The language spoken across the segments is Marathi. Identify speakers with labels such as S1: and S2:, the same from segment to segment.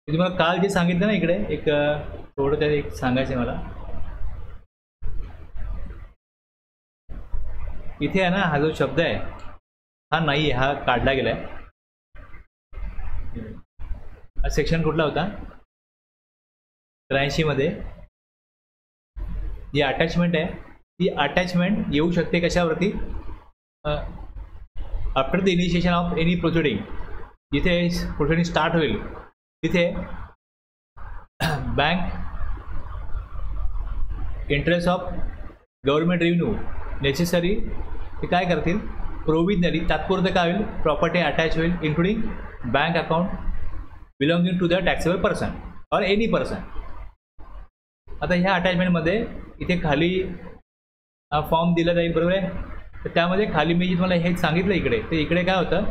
S1: मी तुम्हाला काल जे सांगितलं ना इकडे एक थोडं त्यात एक सांगायचं आहे मला. इथे आहे ना हा जो शब्द आहे हा नाही आहे, हा काढला गेलाय. हा सेक्शन कुठला होता? 83 मध्ये. जी अटॅचमेंट आहे ती अटॅचमेंट येऊ शकते कशावरती? After the initiation of any proceeding, जिथे प्रोसिडिंग स्टार्ट होईल तिथे bank interest of government revenue necessary ते काय करतील? प्रोव्हिजनली तात्पुरतं काय होईल? प्रॉपर्टी अटॅच होईल including bank account belonging to the taxable person or any person. आता ह्या अटॅचमेंटमध्ये इथे खाली फॉर्म दिला जाईल, बरोबर आहे. तर त्यामध्ये खाली मी तुम्हाला हे सांगितलं इकडे, तर इकडे काय होतं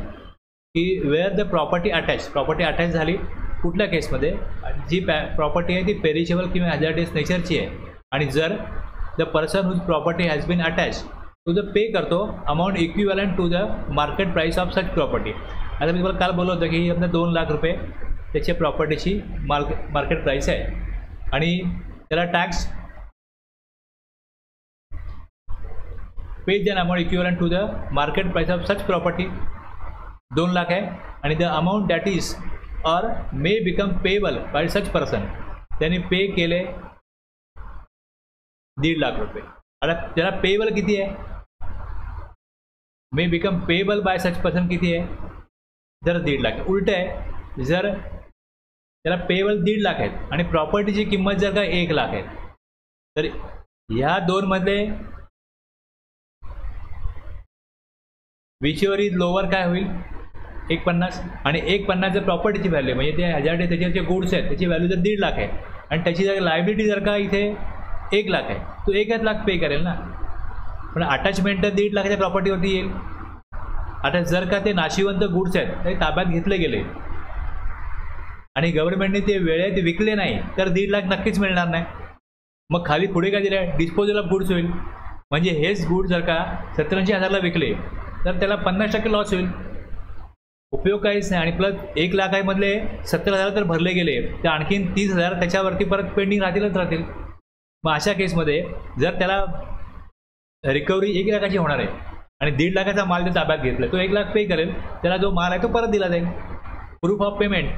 S1: की वेअर द प्रॉपर्टी अटॅच झाली कुठल्या केसमध्ये? जी प्रॉपर्टी आहे ती पेरिशेबल किंवा हॅझार्डस नेचरची आहे आणि जर the person whose property has been attach to the pay करतो amount equivalent to the market price of such property. आता मी तुम्हाला काल बोललो होतं की आपल्या 2 लाख रुपये त्याच्या प्रॉपर्टीची मार्केट प्राईस आहे आणि त्याला tax pay than amount equivalent to the market price of such property 2 lakh आहे आणि the amount that is or may become payable by such person, त्यांनी पे केले 1.5 लाख रुपये. आता त्याला पेएबल किती आहे? मे become payable by such person किती आहे? जर 1.5 लाख. उलट आहे, जर त्याला पेएबल 1.5 लाख आहेत आणि प्रॉपर्टीची किंमत जर का 1 लाख आहे तर ह्या दोनमध्ये विचवर इज लोअर काय होईल? 1.50 आणि 1.50 जर प्रॉपर्टीची व्हॅल्यू म्हणजे ते हॅझार्ड त्याचे जे गुड्स आहेत त्याची व्हॅल्यू जर 1.5 लाख आहे आणि त्याची जर लायबिलिटी जर का इथे 1 लाख आहे, तो 1 लाख पे करेल ना. पण अटॅचमेंट तर 1.5 लाखाच्या प्रॉपर्टीवरती येईल. आता जर का ते नाशिवंत गुड्स आहेत ते ताब्यात घेतले गेले आणि गव्हर्नमेंटने ते वेळेत विकले नाही तर 1.5 लाख नक्कीच मिळणार नाही. मग खाली पुढे काय दिलं? डिस्पोजल ऑफ गुड्स होईल. म्हणजे हेच गुड्स जर का 87,000ला विकले तर त्याला 50% लॉस होईल. उपयोग काहीच नाही. आणि प्लस 1 लाखामधले 70,000 तर भरले गेले तर आणखीन 30,000 त्याच्यावरती परत पेंडिंग राहतील. मग अशा केसमध्ये जर त्याला रिकव्हरी 1 लाखाची होणार आहे आणि 1.5 लाखाचा माल जर ताब्यात घेतला, तो 1 लाख पे करेल, त्याला जो माल आहे तो परत दिला जाईल. प्रूफ ऑफ पेमेंट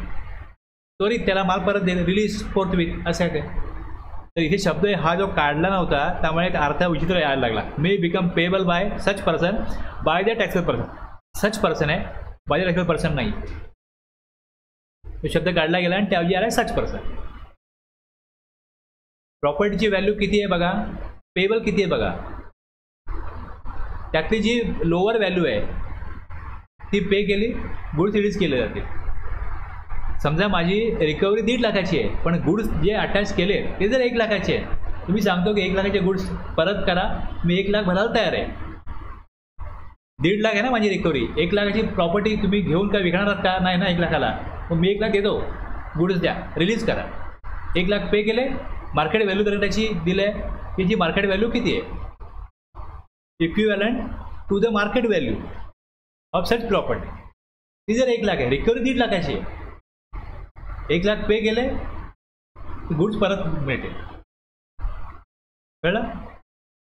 S1: त्वरित त्याला माल परत देईल, रिलीज फोर्थविथ असं आहे. तर इथे शब्द हा जो काढला नव्हता त्यामुळे एक अर्थ विचित्र यायला लागला. मे become payable by such person by the taxable person. Such person आहे, बाय द टॅक्सेबल पर्सन नाही. तो शब्द काढला गेला आणि त्याऐवजी आला सच पर्सन. प्रॉपर्टीची व्हॅल्यू किती आहे बघा, पेएबल किती आहे बघा. त्यातली जी लोअर व्हॅल्यू आहे ती पे केली, गुड्स रिलीज केले जातील. समजा माझी रिकव्हरी 1.5 लाखाची आहे पण गुड्स जे अटॅच केले ते जर 1 लाखाचे आहे, तुम्ही सांगतो की 1 लाखाचे गुड्स परत करा, मी 1 लाख भरायला तयार आहे. 1.5 लाख आहे ना माझी रिकव्हरी. 1 लाखाची प्रॉपर्टी तुम्ही घेऊन काय विकणार आहात का? नाही ना 1 लाखाला. मग मी 1 लाख देतो, गुड्स द्या, रिलीज करा. 1 लाख पे केले, मार्केट व्हॅल्यू तर त्याची दिली आहे की जी मार्केट व्हॅल्यू किती आहे? Equivalent to the market value of such property. ती जर 1 लाख आहे, रिकव्हरी 1.5 लाखाची आहे, 1 लाख पे केले, गुड्स परत मिळते. कळलं?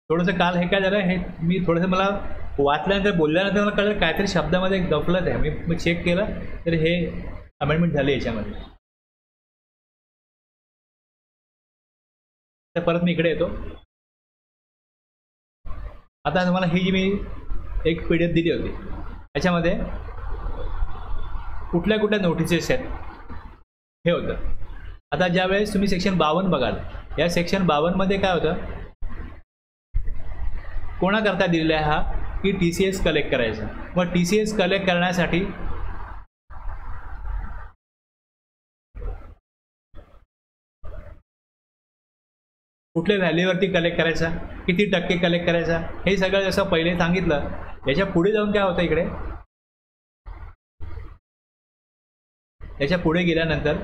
S1: थोडंसं काल हे काय झालं, हे मी थोडंसं मला वाचल्यानंतर बोलल्यानंतर मला कळलं काहीतरी शब्दामध्ये एक गफलत आहे. मी चेक केलं तर हे अमेंडमेंट झाले याच्यामध्ये. तर परत मी इकडे येतो. आता तुम्हाला ही जी मी एक PDF दिली होती याच्यामध्ये कुठल्या कुठल्या नोटिसेस आहेत हे होतं. आता ज्यावेळेस तुम्ही सेक्शन 52 बघाल, या सेक्शन 52 मध्ये काय होतं, कोणाकरता दिलेला आहे हा की TCS कलेक्ट करायचा. मग TCS कलेक्ट करण्यासाठी कुठल्या व्हॅल्यूवरती कलेक्ट करायचा, किती टक्के कलेक्ट करायचा, हे सगळं जसं पहिले सांगितलं. याच्या पुढे जाऊन काय होतं इकडे, याच्या पुढे गेल्यानंतर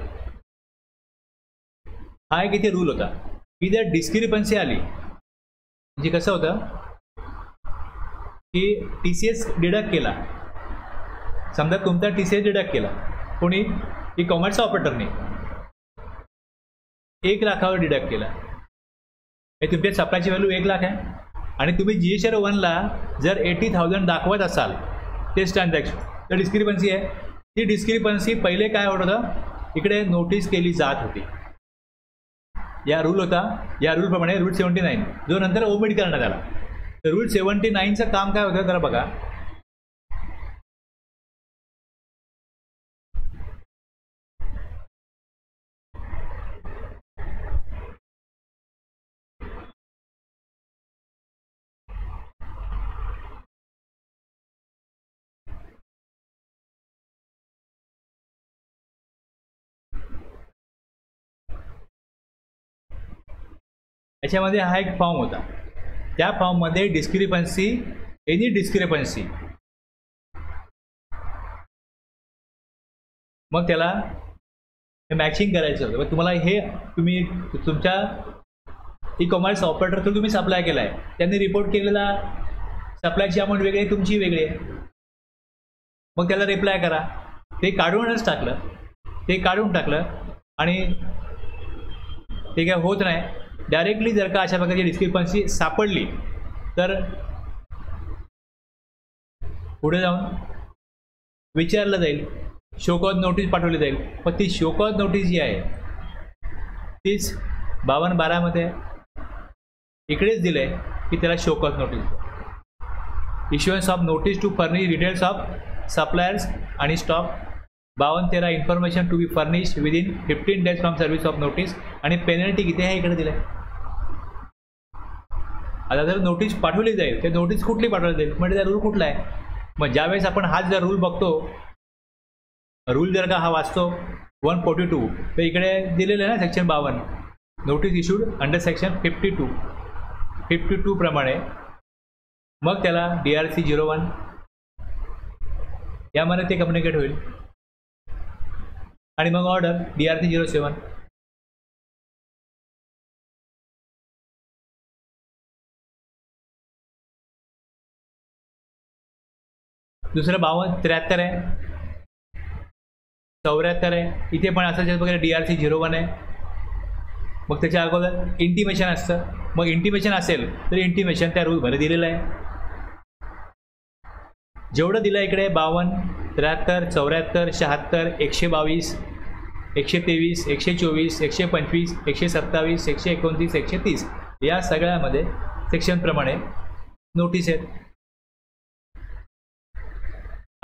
S1: हा एक इथे रूल होता की जर डिस्क्रिपन्सी आली म्हणजे कसं होतं की TCS डिडक्ट केला, समजा तुमचा TCS डिडक्ट केला कोणी, की कॉमर्सचा ऑपरेटरने, 1 लाखावर डिडक्ट केला. हे तुमच्या सप्लायची व्हॅल्यू 1 लाख आहे आणि तुम्ही GSR 1ला जर 80,000 दाखवत असाल तेच ट्रान्झॅक्शन तर डिस्क्रिपन्सी आहे. ती डिस्क्रिपन्सी पहिले काय होत होतं, इकडे नोटीस केली जात होती. या रूल होता, या रूलप्रमाणे रूल 79 जो नंतर ओमिट करण्यात आला. तर रूल 79चं काम काय होतं जरा बघा. याच्यामध्ये हा एक फॉर्म होता. त्या फॉर्ममध्ये डिस्क्रिपन्सी, एनी डिस्क्रिपन्सी, मग त्याला मॅचिंग करायचं होतं. तुम्हाला हे तुम्ही तुमच्या ई-कॉमर्स ऑपरेटर थ्रू तुम्ही सप्लाय केला आहे, त्यांनी रिपोर्ट केलेला सप्लायची अमाऊंट वेगळी आहे, तुमची वेगळी आहे. मग त्याला रिप्लाय करा. ते काढूनच टाकलं, ते काढून टाकलं आणि ते काय होत नाही. डायरेक्टली जर का अशा प्रकारची डिस्क्रिपन्सी सापडली तर पुढे जाऊन विचारलं जाईल, शोकॉज नोटीस पाठवली जाईल. पण ती शोकॉज नोटीस जी आहे तीच 52(12) इकडेच दिलं आहे की त्याला show cause notice, issuance of notice to furnish details of suppliers आणि stock. 52(13) information to be furnish within 15 days from service of notice. आणि पेनल्टी किती आहे इकडे दिलं आहे. आता जर नोटीस पाठवली जाईल ते नोटीस कुठली पाठवली जाईल म्हणजे त्या रूल कुठला आहे. मग ज्यावेळेस आपण हाच जर रूल बघतो, रूल जर का हा वाचतो 142 तर इकडे दिलेलं आहे ना section 52, notice issued under section 52 प्रमाणे. मग त्याला DRC 01 यामध्ये ते कम्युनिकेट होईल आणि मग ऑर्डर DRC 07. दुसरं 73 आहे, 74 आहे. इथे पण असंच वगैरे DRC 01 आहे. मग त्याच्या अगोदर इंटिमेशन असतं. मग इंटिमेशन असेल तर इंटिमेशन त्या रूलमध्ये दिलेलं आहे. जेवढं दिलं आहे इकडे 52, 73, 74, 76, 122, 123, 124, 125, 127, 129, 130 या सगळ्यामध्ये सेक्शनप्रमाणे नोटीस आहेत.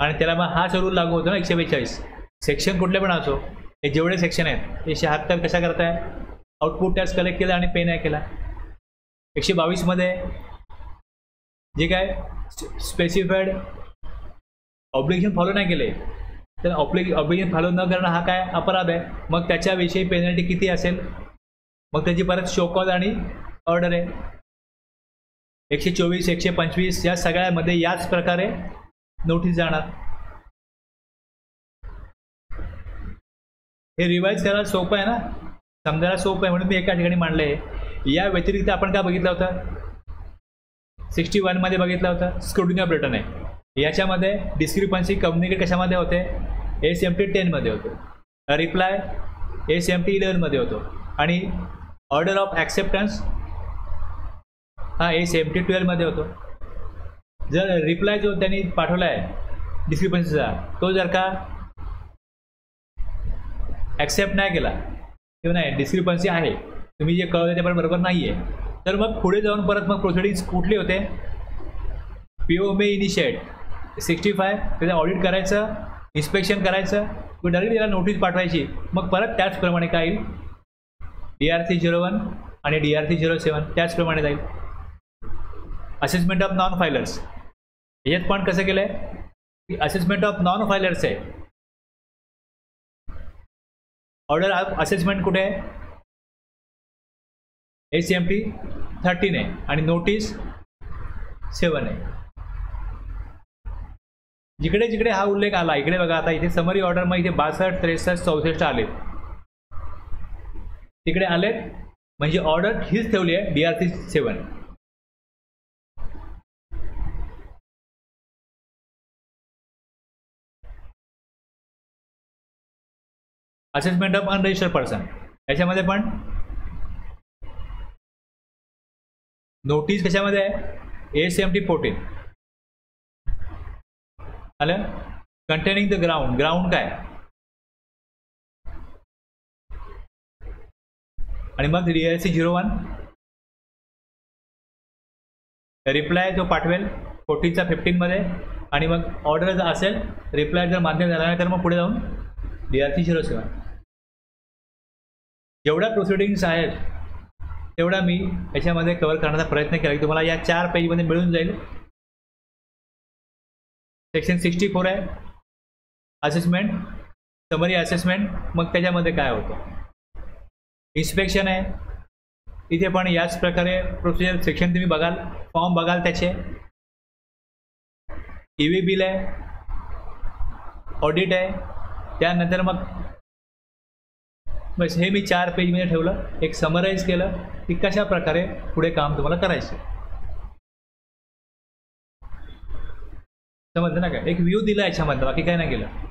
S1: आणि त्याला मग हाच रूल लागू होतो ना 142. सेक्शन कुठले पण असो, हे जेवढे सेक्शन आहेत ते 76 कशा करताय, आउटपुट टॅक्स कलेक्ट केला आणि पे नाही केला. 122 जे काय स्पेसिफाईड ऑब्लिगेशन फॉलो नाही केले तर ऑब्लिगेशन फॉलो न करणं हा काय अपराध आहे. मग त्याच्याविषयी पेनल्टी किती असेल, मग त्याची परत शोकॉज आणि ऑर्डर आहे. 124, 125 या सगळ्यामध्ये याच प्रकारे नोटीस जाणार. हे रिवाइज करायला सोपं आहे ना, समजायला सोपं आहे म्हणून मी एका ठिकाणी मांडलं आहे. या व्यतिरिक्त आपण काय बघितलं होतं, 61 बघितलं होतं स्क्रुटिनी ऑफ रिटर्न आहे. याच्यामध्ये डिस्क्रिपन्सी कम्युनिकेट कशामध्ये होते, SMT 10 होते, रिप्लाय SMT 11 होतो आणि ऑर्डर ऑफ ॲक्सेप्टन्स हा SMT 12 होतो. जर रिप्लाय जो त्यांनी पाठवला आहे डिस्क्रिपन्सीचा तो जर का ॲक्सेप्ट नाही केला किंवा नाही डिस्क्रिपन्सी आहे, तुम्ही जे कळवलं ते पण बरोबर नाही आहे, तर मग पुढे जाऊन परत मग प्रोसिडिंग्स कुठले होते, PO मे इनिशिएट 65 त्याचं ऑडिट करायचं, इन्स्पेक्शन करायचं, डायरेक्टली त्याला नोटीस पाठवायची. मग परत त्याचप्रमाणे काय येईल, DRC 01 आणि DRC 07 त्याचप्रमाणे जाईल. असेसमेंट ऑफ नॉन फायलर्स याच्यात पण कसं केलं आहे की असेसमेंट ऑफ नॉन फायलर्स आहे. ऑर्डर ऑफ असेसमेंट कुठे आहे, SMT 13 आहे आणि नोटीस 7 आहे. जिकडे जिकडे हा उल्लेख आला इकडे बघा, आता इथे समरी ऑर्डर मग इथे 62, 63, 64 आलेत, तिकडे आलेत म्हणजे ऑर्डर हीच ठेवली आहे DRC 7. Assessment of unregistered person याच्यामध्ये पण नोटीस कशामध्ये आहे, ASMT 14 आलं. कंटेनिंग द ग्राउंड, ग्राउंड काय, आणि मग DRC 01 रिप्लाय जो पाठवेल 14चा 15 मध्ये, आणि मग ऑर्डर जर असेल रिप्लाय जर मान्य झाला नाही तर मग पुढे जाऊन DRC 07. जेवढ्या प्रोसिडिंग्स आहेत तेवढा मी याच्यामध्ये कव्हर करण्याचा प्रयत्न केला की तुम्हाला या 4 पेजमध्ये मिळून जाईल. सेक्शन 64 आहे असेसमेंट, समरी असेसमेंट, मग त्याच्यामध्ये काय होतं, इन्स्पेक्शन आहे. इथे पण याच प्रकारे प्रोसिजर सेक्शन तुम्ही बघाल, फॉर्म बघाल त्याचे, EV बिल आहे, ऑडिट आहे. त्यानंतर मग बस हे मी 4 पेजमध्ये ठेवलं, एक समराईज केलं की कशा प्रकारे पुढे काम तुम्हाला करायचं. समजलं ना काय, एक व्ह्यू दिला याच्यामधलं, बाकी काय नाही केलं.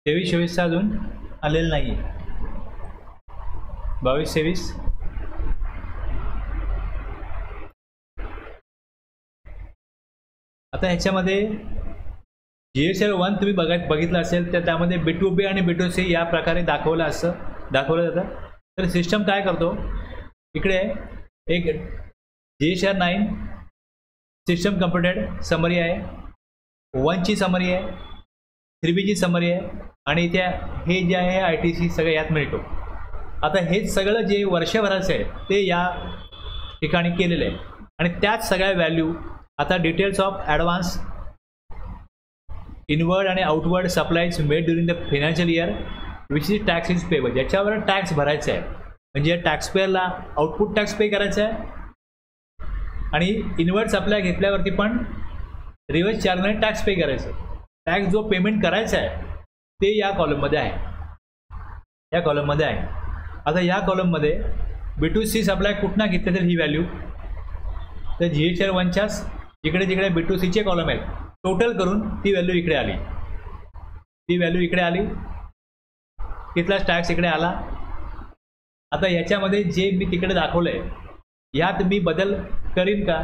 S1: तेवीस 24 अजून आलेलं नाही आहे. 22 23 आता ह्याच्यामध्ये GSR 1 तुम्ही बघितलं असेल तर त्यामध्ये B2B आणि B2C या प्रकारे दाखवलं जातं. तर सिस्टम काय करतो, इकडे एक GSR 9 सिस्टम कम्प्युटेड समरी आहे, 1ची समरी आहे, 3Bची समरी आहे, आणि त्या हे जे आहे ITC सगळं यात मिळतो. आता हे सगळं जे वर्षभराचं आहे ते या ठिकाणी केलेलं आहे, आणि त्याच सगळ्या व्हॅल्यू आता डिटेल्स ऑफ ॲडव्हान्स इनवर्ड आणि outward supplies made during the financial year which is tax is payable, याच्यावर टॅक्स भरायचा आहे. म्हणजे टॅक्सपेअरला आउटपुट टॅक्स पे करायचा आहे, आणि इनवर्ड सप्लाय घेतल्यावरती पण रिव्हर्स चार्जने टॅक्स पे करायचं. टॅक्स जो पेमेंट करायचा आहे ते या कॉलममध्ये आहे, आता या कॉलममध्ये B2C सप्लाय कुठनं घेतलं तर ही व्हॅल्यू, तर GSR 1च्याच इकडे जिकडे B2Cचे कॉलम आहेत टोटल करून ती व्हॅल्यू इकडे आली, तिथलाच टॅक्स इकडे आला. आता याच्यामध्ये जे मी तिकडे दाखवलं आहे यात मी बदल करीन का,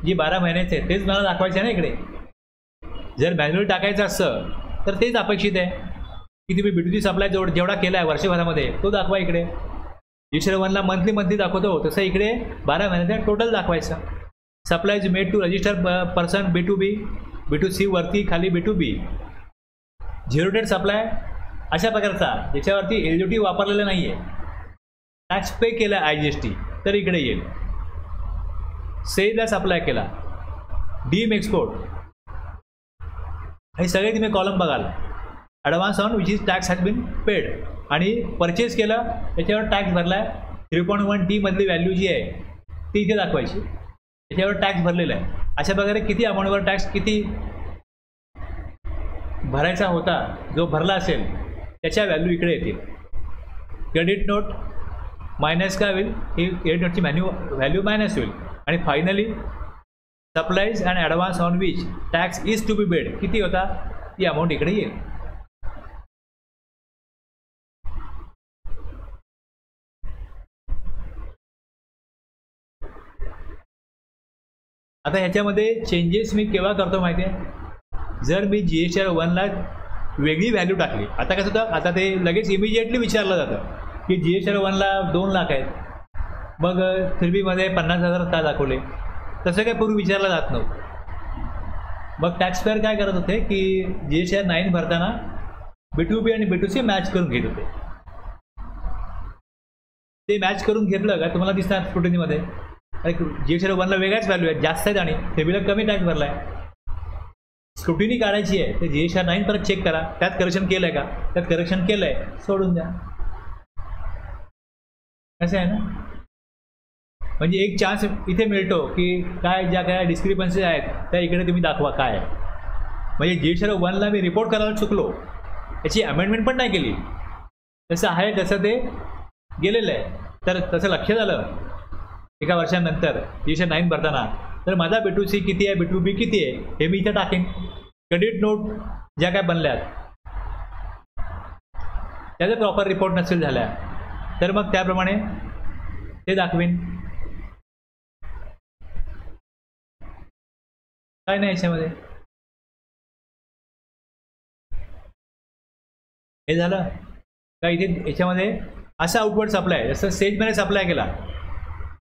S1: जी 12 महिन्याचे आहे तेच मला दाखवायचं आहे ना इकडे. जर मॅन्युअल टाकायचं असतं तर तेच अपेक्षित आहे की तुम्ही B2C सप्लाय जेवढा केला आहे वर्षभरामध्ये तो दाखवा इकडे. GSR 1ला मंथली दाखवतो तसं इकडे 12 महिन्याचा टोटल दाखवायचा. Supplies made to register person B2B, B2C वरती खाली B2B, झिरो डेट सप्लाय अशा प्रकारचा ज्याच्यावरती LGT वापरलेलं नाही आहे, टॅक्स पे केला IGST तर इकडे येईल. सेलला सप्लाय केला, डीम एक्सपोर्ट, हे सगळे तुम्ही कॉलम बघाल. Advance on which is tax has been paid, आणि परचेस केलं त्याच्यावर टॅक्स भरला आहे. 3.1D मधली व्हॅल्यू जी आहे ती इथे दाखवायची, त्याच्यावर टॅक्स भरलेला आहे. अशा प्रकारे किती अमाऊंटवर टॅक्स किती भरायचा होता जो भरला असेल त्याच्या व्हॅल्यू इकडे येतील. क्रेडिट नोट मायनस काय होईल, ही क्रेडिट नोटची व्हॅल्यू मायनस होईल, आणि finally supplies and advance on which tax is to be paid किती होता ती अमाऊंट इकडे येईल. आता ह्याच्यामध्ये चेंजेस मी केव्हा करतो माहिती आहे, जर मी GSR 1ला वेगळी व्हॅल्यू टाकली. आता कसं होतं, आता ते लगेच इमिजिएटली विचारलं जातं की GSR 1ला 2 लाख आहेत, मग 3Bमध्ये 50,000 का दाखवले, तसं काय पूर्वी विचारलं जात नव्हतं. मग टॅक्सपेअर काय करत होते की GSR 9 भरताना B2B आणि B2C मॅच करून घेत होते. ते मॅच करून घेतलं का तुम्हाला दिसणार स्क्रुटिनीमध्ये GSR 1ला वेगळ्याच व्हॅल्यू आहेत, जास्त आहेत, आणि 3Bला कमी टॅक्स भरला आहे. स्क्रुटिनी काढायची आहे ते GSR 9 परत चेक करा, त्यात करेक्शन केलं आहे का, त्यात करेक्शन केलं आहे, सोडून द्या. असं आहे ना. म्हणजे एक चान्स इथे मिळतो की काय ज्या काय डिस्क्रिपन्सी आहेत त्या इकडे तुम्ही दाखवा काय आहे. म्हणजे GSR 1ला मी रिपोर्ट करायला चुकलो, याची अमेंडमेंट पण नाही केली, जसं आहे तसं ते गेलेलं आहे, तर तसं लक्षात आलं एका वर्षानंतर GSR 9 भरताना, तर माझा B2C किती आहे, B2B किती आहे हे मी इथे टाकेन. क्रेडिट नोट ज्या काय बनल्यात त्याचा प्रॉपर रिपोर्ट नसेल झाल्या तर मग त्याप्रमाणे ते दाखवेन. काय नाही याच्यामध्ये. हे झालं का. इथे याच्यामध्ये असा आउटवर्ड सप्लाय, जसं सेजमध्ये सप्लाय केला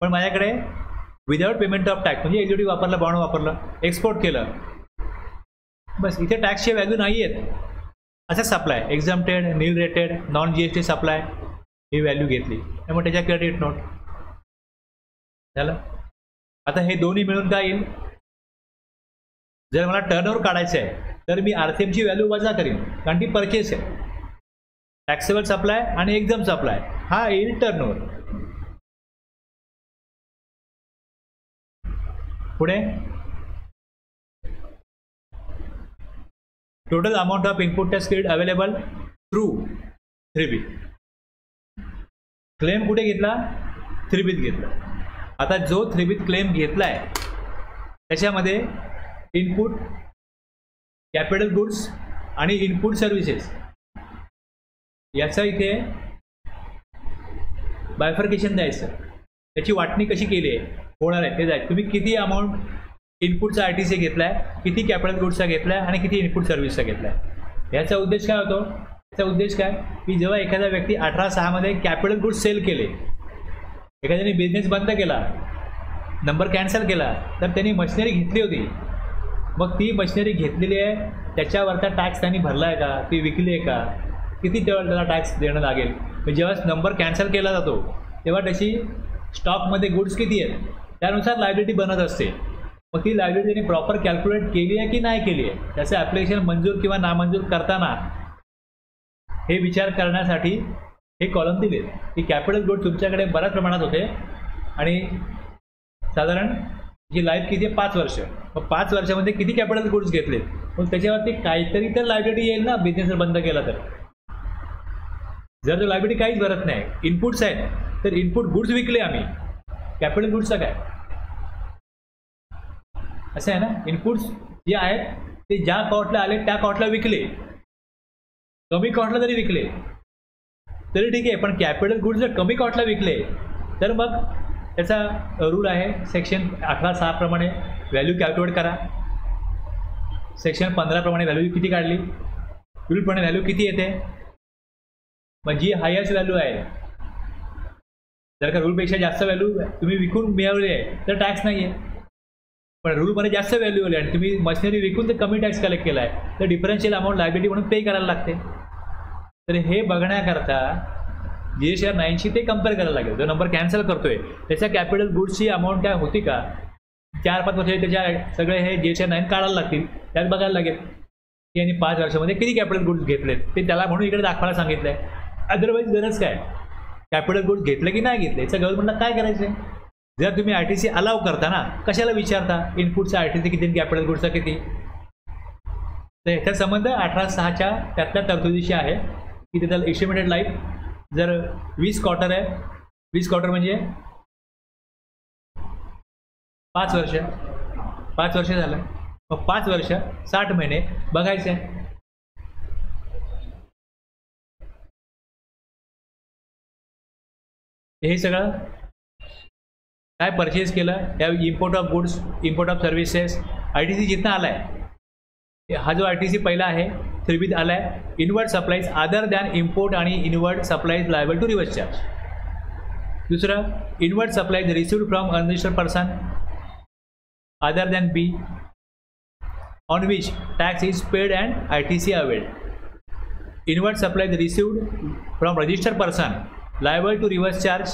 S1: पण माझ्याकडे विदाउट पेमेंट ऑफ टॅक्स, म्हणजे एक्झिक्युटिव्ह वापरलं, बॉन्ड वापरलं, एक्सपोर्ट केलं, बस इथे टॅक्सची व्हॅल्यू नाही आहेत असं supply, exempted, nil rated, non GST supply ही व्हॅल्यू घेतली, त्यामुळे त्याच्या क्रेडिट नोट झालं. आता हे दोन्ही मिळून काय येईल, जर मला टर्नओव्हर काढायचं आहे तर मी RCMची व्हॅल्यू वजा करीन, कारण ती परचेस आहे. टॅक्सेबल सप्लाय आणि एक्झम सप्लाय हा येईल टर्नओव्हर. पुढे total amount of input tax credit available through 3B. Claim कुठे घेतला, 3Bत घेतला. आता जो 3Bत क्लेम घेतला आहे त्याच्यामध्ये इनपुट, कॅपिटल गुड्स आणि इनपुट सर्व्हिसेस याचं इथे बायफर्केशन द्यायचं, त्याची वाटणी कशी केली आहे होणार आहे ते जायचं. तुम्ही किती अमाऊंट इनपुटचा RTC घेतला आहे, किती कॅपिटल गुड्सचा घेतला आहे आणि किती इनपुट सर्व्हिसचा घेतला आहे. याचा उद्देश काय होतो, याचा उद्देश काय की जेव्हा एखादा व्यक्ती 18/6 कॅपिटल गुड्स सेल केले, एखाद्याने बिझनेस बंद केला, नंबर कॅन्सल केला, तर त्यांनी मशिनरी घेतली होती, मग ती मशिनरी घेतलेली आहे त्याच्यावरचा टॅक्स त्यांनी भरला आहे का, ती विकली आहे का, किती तेव्हा त्याला टॅक्स देणं लागेल. जेव्हा नंबर कॅन्सल केला जातो तेव्हा त्याची स्टॉकमध्ये गुड्स किती आहेत त्यानुसार लायबिलिटी बनत असते. मग ती लायबिलिटी त्यांनी प्रॉपर कॅल्क्युलेट केली आहे की नाही केली आहे, त्याचं ॲप्लिकेशन मंजूर किंवा नामंजूर करताना हे विचार करण्यासाठी हे कॉलम दिले की कॅपिटल गुड्स तुमच्याकडे बऱ्याच प्रमाणात होते आणि साधारण जी लाईफ किती आहे 5 वर्ष, मग 5 वर्षामध्ये किती कॅपिटल गुड्स घेतले, मग त्याच्यावरती काहीतरी तर लायबिलिटी येईल ना बिझनेस जर बंद केला तर. जर तो लायबिलिटी काहीच भरत नाही, इनपुट्स आहेत तर इनपुट गुड्स विकले आम्ही, कॅपिटल गुड्सचं काय असं आहे ना. इनपुट्स जे आहेत ते ज्या कॉस्टला आले त्या कॉस्टला विकले, कमी कॉस्टला जरी विकले तरी ठीक आहे, पण कॅपिटल गुड्स जर कमी कॉस्टला विकले तर मग त्याचा रूल आहे सेक्शन 18(6) प्रमाणे व्हॅल्यू कॅल्क्युलेट करा. सेक्शन 15 प्रमाणे व्हॅल्यू किती काढली, रूलप्रमाणे व्हॅल्यू किती येते, मग जी हायेस्ट व्हॅल्यू आहे, जर का रूलपेक्षा जास्त व्हॅल्यू तुम्ही विकून मिळवली आहे तर टॅक्स नाही आहे, पण रूलमध्ये जास्त व्हॅल्यू आली आणि तुम्ही मशिनरी विकून तर कमी टॅक्स कलेक्ट केला आहे तर डिफरन्शियल अमाऊंट लायबिलिटी म्हणून पे करायला लागते. तर हे बघण्याकरता GSR 9शी ते कम्पेअर करायला लागेल. जो नंबर कॅन्सल करतोय त्याच्या कॅपिटल गुड्सची अमाऊंट काय होती का, 4-5 वर्ष त्याच्या सगळे हे GSR 9 काढायला लागतील, त्यात बघायला लागेल की यांनी 5 वर्षामध्ये किती कॅपिटल गुड्स घेतलेत ते त्याला म्हणून इकडे दाखवायला सांगितलं आहे. अदरवाईज गरज काय, कॅपिटल गुड्स घेतले की नाही घेतले याचं गव्हर्नमेंटला काय करायचं आहे. जर तुम्ही RTC अलाव करता ना, कशाला विचारता इनपुटचा RTC किती आणि कॅपिटल गुड्सचा किती. तर ह्याचा संबंध 18(6)च्या त्यातल्या तरतुदीशी आहे की त्याला एस्टिमेटेड लाईफ जर 20 क्वार्टर आहे, 20 क्वार्टर म्हणजे 5 वर्ष, 5 वर्ष झालं, मग 5 वर्ष 60 महिने बघायचे आहे. हे सगळं काय परचेस केलं, त्या import of goods, import of services, RTC जिथं आला आहे, हा जो RTC पहिला आहे 3Bत आला आहे, inward supplies other than import आणि inward supplies liable to reverse charge. दुसरं inward supplies received from unregistered person other than B on which tax is paid and RTC availed. Inward supplies received from registered person liable to reverse charge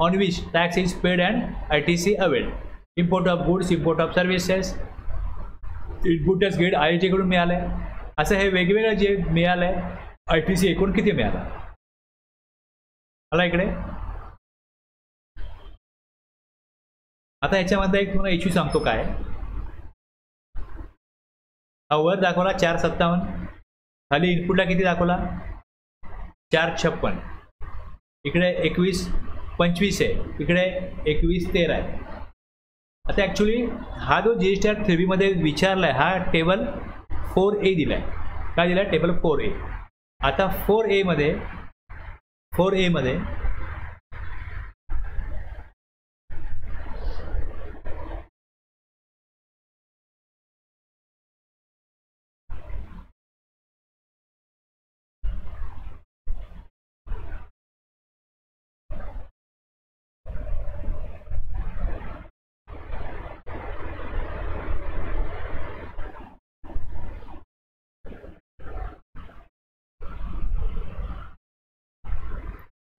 S1: on which tax is paid and RTC availed. Import of goods, import of services, input tax get IHA कडून मिळालं आहे. असं हे वेगवेगळं जे मिळालं आहे ITC एकूण किती मिळालं मला इकडे. आता याच्यामध्ये एक तुम्हाला इश्यू सांगतो काय. हा वर दाखवला 457, खाली इनपुटला किती दाखवला 456, इकडे 2125 आहे, इकडे 2113 आहे. आता ॲक्च्युली हा जो GSTR 3B मध्ये विचारला आहे हा टेबल 4A दिला आहे. काय दिला आहे टेबल 4A. आता 4A मध्ये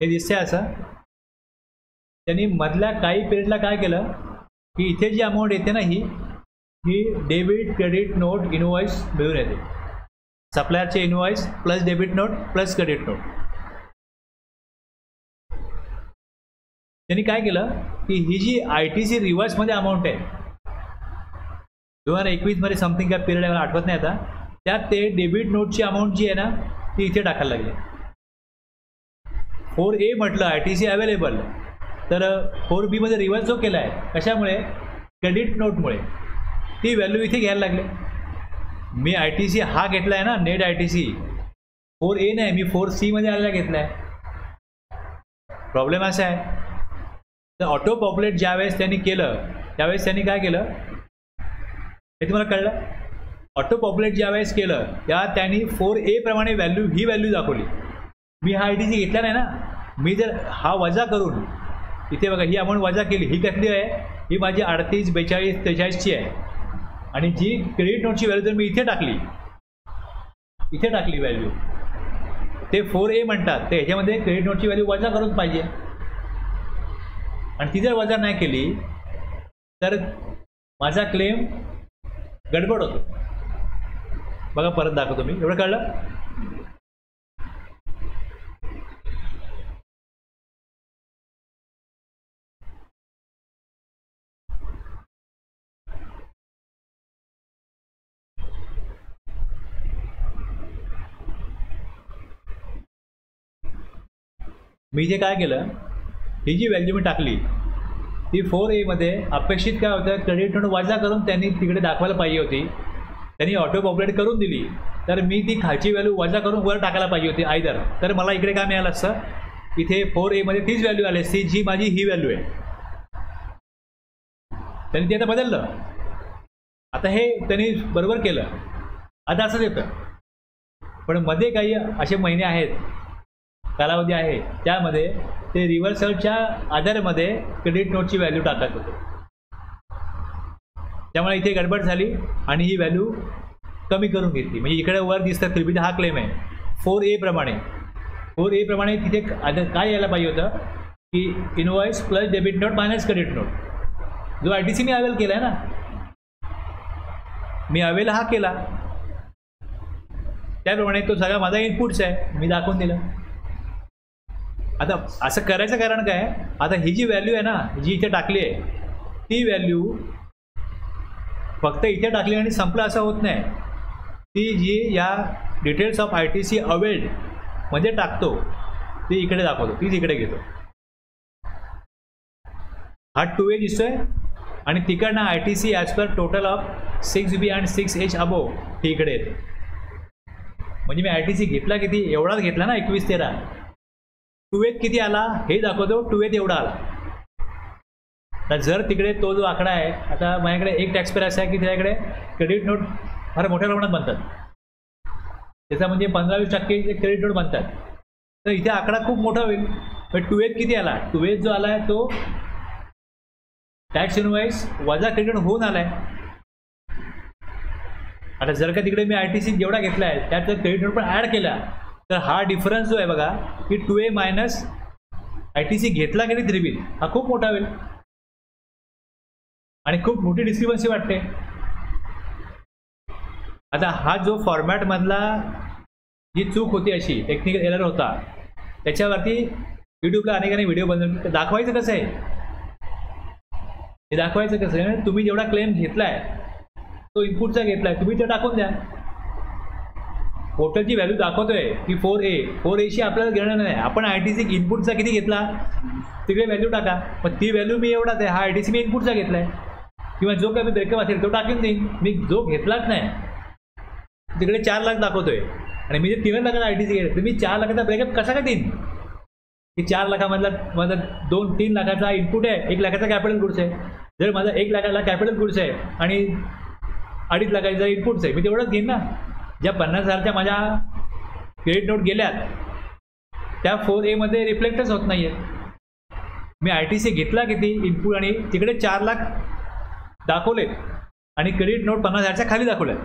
S1: हे दिसते असं. त्यांनी मधल्या काही पिरियडला काय केलं की इथे जी अमाऊंट येते ना ही डेबिट क्रेडिट नोट इनवॉइस मिळून येते. सप्लायरचे invoice plus debit note plus credit note. त्यांनी काय केलं की ही जी ITC रिव्हर्समध्ये अमाऊंट आहे 2021 मध्ये समथिंग काय पिरियड आहे मला आठवत नाही आता, त्यात ते डेबिट नोटची अमाऊंट जी आहे ना ती इथे टाकायला लागली. 4A म्हटलं ITC अवेलेबल, तर 4B मध्ये रिव्हर्स जो केला आहे कशामुळे क्रेडिट नोटमुळे ती व्हॅल्यू इथे घ्यायला लागले. मी ITC हा घेतला आहे ना नेट ITC 4A नाही, मी 4C मध्ये आलेला घेतला आहे. प्रॉब्लेम असा आहे तर ऑटो पॉप्युलेट ज्यावेळेस त्यांनी केलं त्यावेळेस त्यांनी काय केलं हे तुम्हाला कळलं. ऑटो पॉप्युलेट ज्यावेळेस केलं त्या त्यांनी 4A प्रमाणे व्हॅल्यू ही व्हॅल्यू दाखवली. मी हा ITC घेतला नाही ना, मी जर हा वजा करून इथे बघा ही अमाऊंट वजा केली, ही कसली आहे ही माझी 38, 42, 43ची आहे. आणि जी क्रेडिट नोटची व्हॅल्यू जर मी इथे टाकली व्हॅल्यू ते 4A म्हणतात, ते ह्याच्यामध्ये क्रेडिट नोटची व्हॅल्यू वजा करून पाहिजे. आणि ती जर वजा नाही केली तर माझा क्लेम गडबड होतो. बघा परत दाखवतो मी, एवढं कळलं. मी जे काय केलं ही जी व्हॅल्यू मी टाकली ती 4A मध्ये अपेक्षित काय होतं क्रेडिट नोट वजा करून त्यांनी तिकडे दाखवायला पाहिजे होती. त्यांनी ऑटो पॉप्युलेट करून दिली तर मी ती खालची व्हॅल्यू वजा करून वर टाकायला पाहिजे होती आयदर. तर मला इकडे काय मिळालं असतं इथे 4A मध्ये तीच व्हॅल्यू आली असती जी माझी ही व्हॅल्यू आहे. त्यांनी ते आता बदललं. आता हे त्यांनी बरोबर केलं. आता असंच येतं पण मध्ये काही असे महिने आहेत कालावधी आहे त्यामध्ये ते रिव्हर्सलच्या आधारामध्ये क्रेडिट नोटची व्हॅल्यू टाकत होते. त्यामुळे इथे गडबड झाली आणि ही व्हॅल्यू कमी करून घेतली. म्हणजे इकडे वर दिसतं 3B हा क्लेम आहे 4A प्रमाणे तिथे काय यायला पाहिजे होतं की invoice plus debit note minus credit note जो ITC मी अवेल केला आहे ना, मी अवेल हा केला त्याप्रमाणे तो सगळा माझा इनपुट्स आहे मी दाखवून दिलं. आता असं करायचं कारण काय, आता ही जी व्हॅल्यू आहे ना जी इथे टाकली आहे ती व्हॅल्यू फक्त इथे टाकली आणि संपलं असं होत नाही. ती जी या डिटेल्स ऑफ ITC अवेल्ड मध्ये टाकतो ती इकडे दाखवतो, तीच इकडे घेतो. हा 2A दिसतोय आणि तिकडनं ITC as per total of 6B and 6H above ही इकडे येते. म्हणजे मी ITC घेतला किती एवढाच घेतला ना 2113. 2A किती आला हे दाखवतो 2A एवढा आला. तर जर तिकडे तो जो आकडा आहे आता माझ्याकडे एक टॅक्स पेअर असा आहे की त्याच्याकडे क्रेडिट नोट फार मोठ्या प्रमाणात बनतात, त्याचा म्हणजे 15-20% क्रेडिट नोट बनतात. तर इथे आकडा खूप मोठा होईल. पण 2A किती आला 2A जो आला आहे तो टॅक्स इनवॉइस वजा क्रेडिट होऊन आला आहे. आता जर का तिकडे मी ITC जेवढा घेतला आहे त्यात जर क्रेडिट नोट पण ॲड केला तर हा डिफरन्स जो आहे बघा की 2A मायनस ITC घेतला की 3B हा खूप मोठा होईल आणि खूप मोठी डिस्क्रिपन्सी वाटते. आता हा जो फॉर्मॅटमधला जी चूक होती अशी टेक्निकल एरर होता त्याच्यावरती यूट्यूबला अनेकांनी व्हिडिओ बनवून दाखवायचं कसं आहे, हे दाखवायचं कसं आहे, तुम्ही जेवढा क्लेम घेतलाय तो इनपुटचा घेतलाय तुम्ही ते टाकून द्या. पोर्टलची व्हॅल्यू दाखवतोय की 4A आपल्याला घेणं नाही. आपण ITC इनपुटचा किती घेतला तिकडे व्हॅल्यू टाका. पण ती व्हॅल्यू मी एवढाच आहे, हा ITC मी इनपुटचा घेतलाय किंवा जो काही ब्रेकअप असेल तो टाकून देईन. मी जो घेतलाच नाही तिकडे 4 लाख दाखवतोय आणि मी जे 3 लाखाचा ITC घेतला तर मी 4 लाखाचा ब्रेकअप कसा काय देईन की 4 लाखामधला माझा 2-3 लाखाचा इनपुट आहे, 1 लाखाचा कॅपिटल गुड्स आहे. जर माझा 1 लाखाला कॅपिटल गुड्स आहे आणि 2.5 लाखाचा इनपुट्स आहे मी तेवढंच घेईन ना. ज्या 50,000च्या माझ्या क्रेडिट नोट गेल्यात त्या 4A मध्ये रिफ्लेक्टच होत नाही आहेत. मी ITC घेतला किती इनपुट आणि तिकडे 4 लाख दाखवलेत आणि क्रेडिट नोट 50,000च्या खाली दाखवल्यात.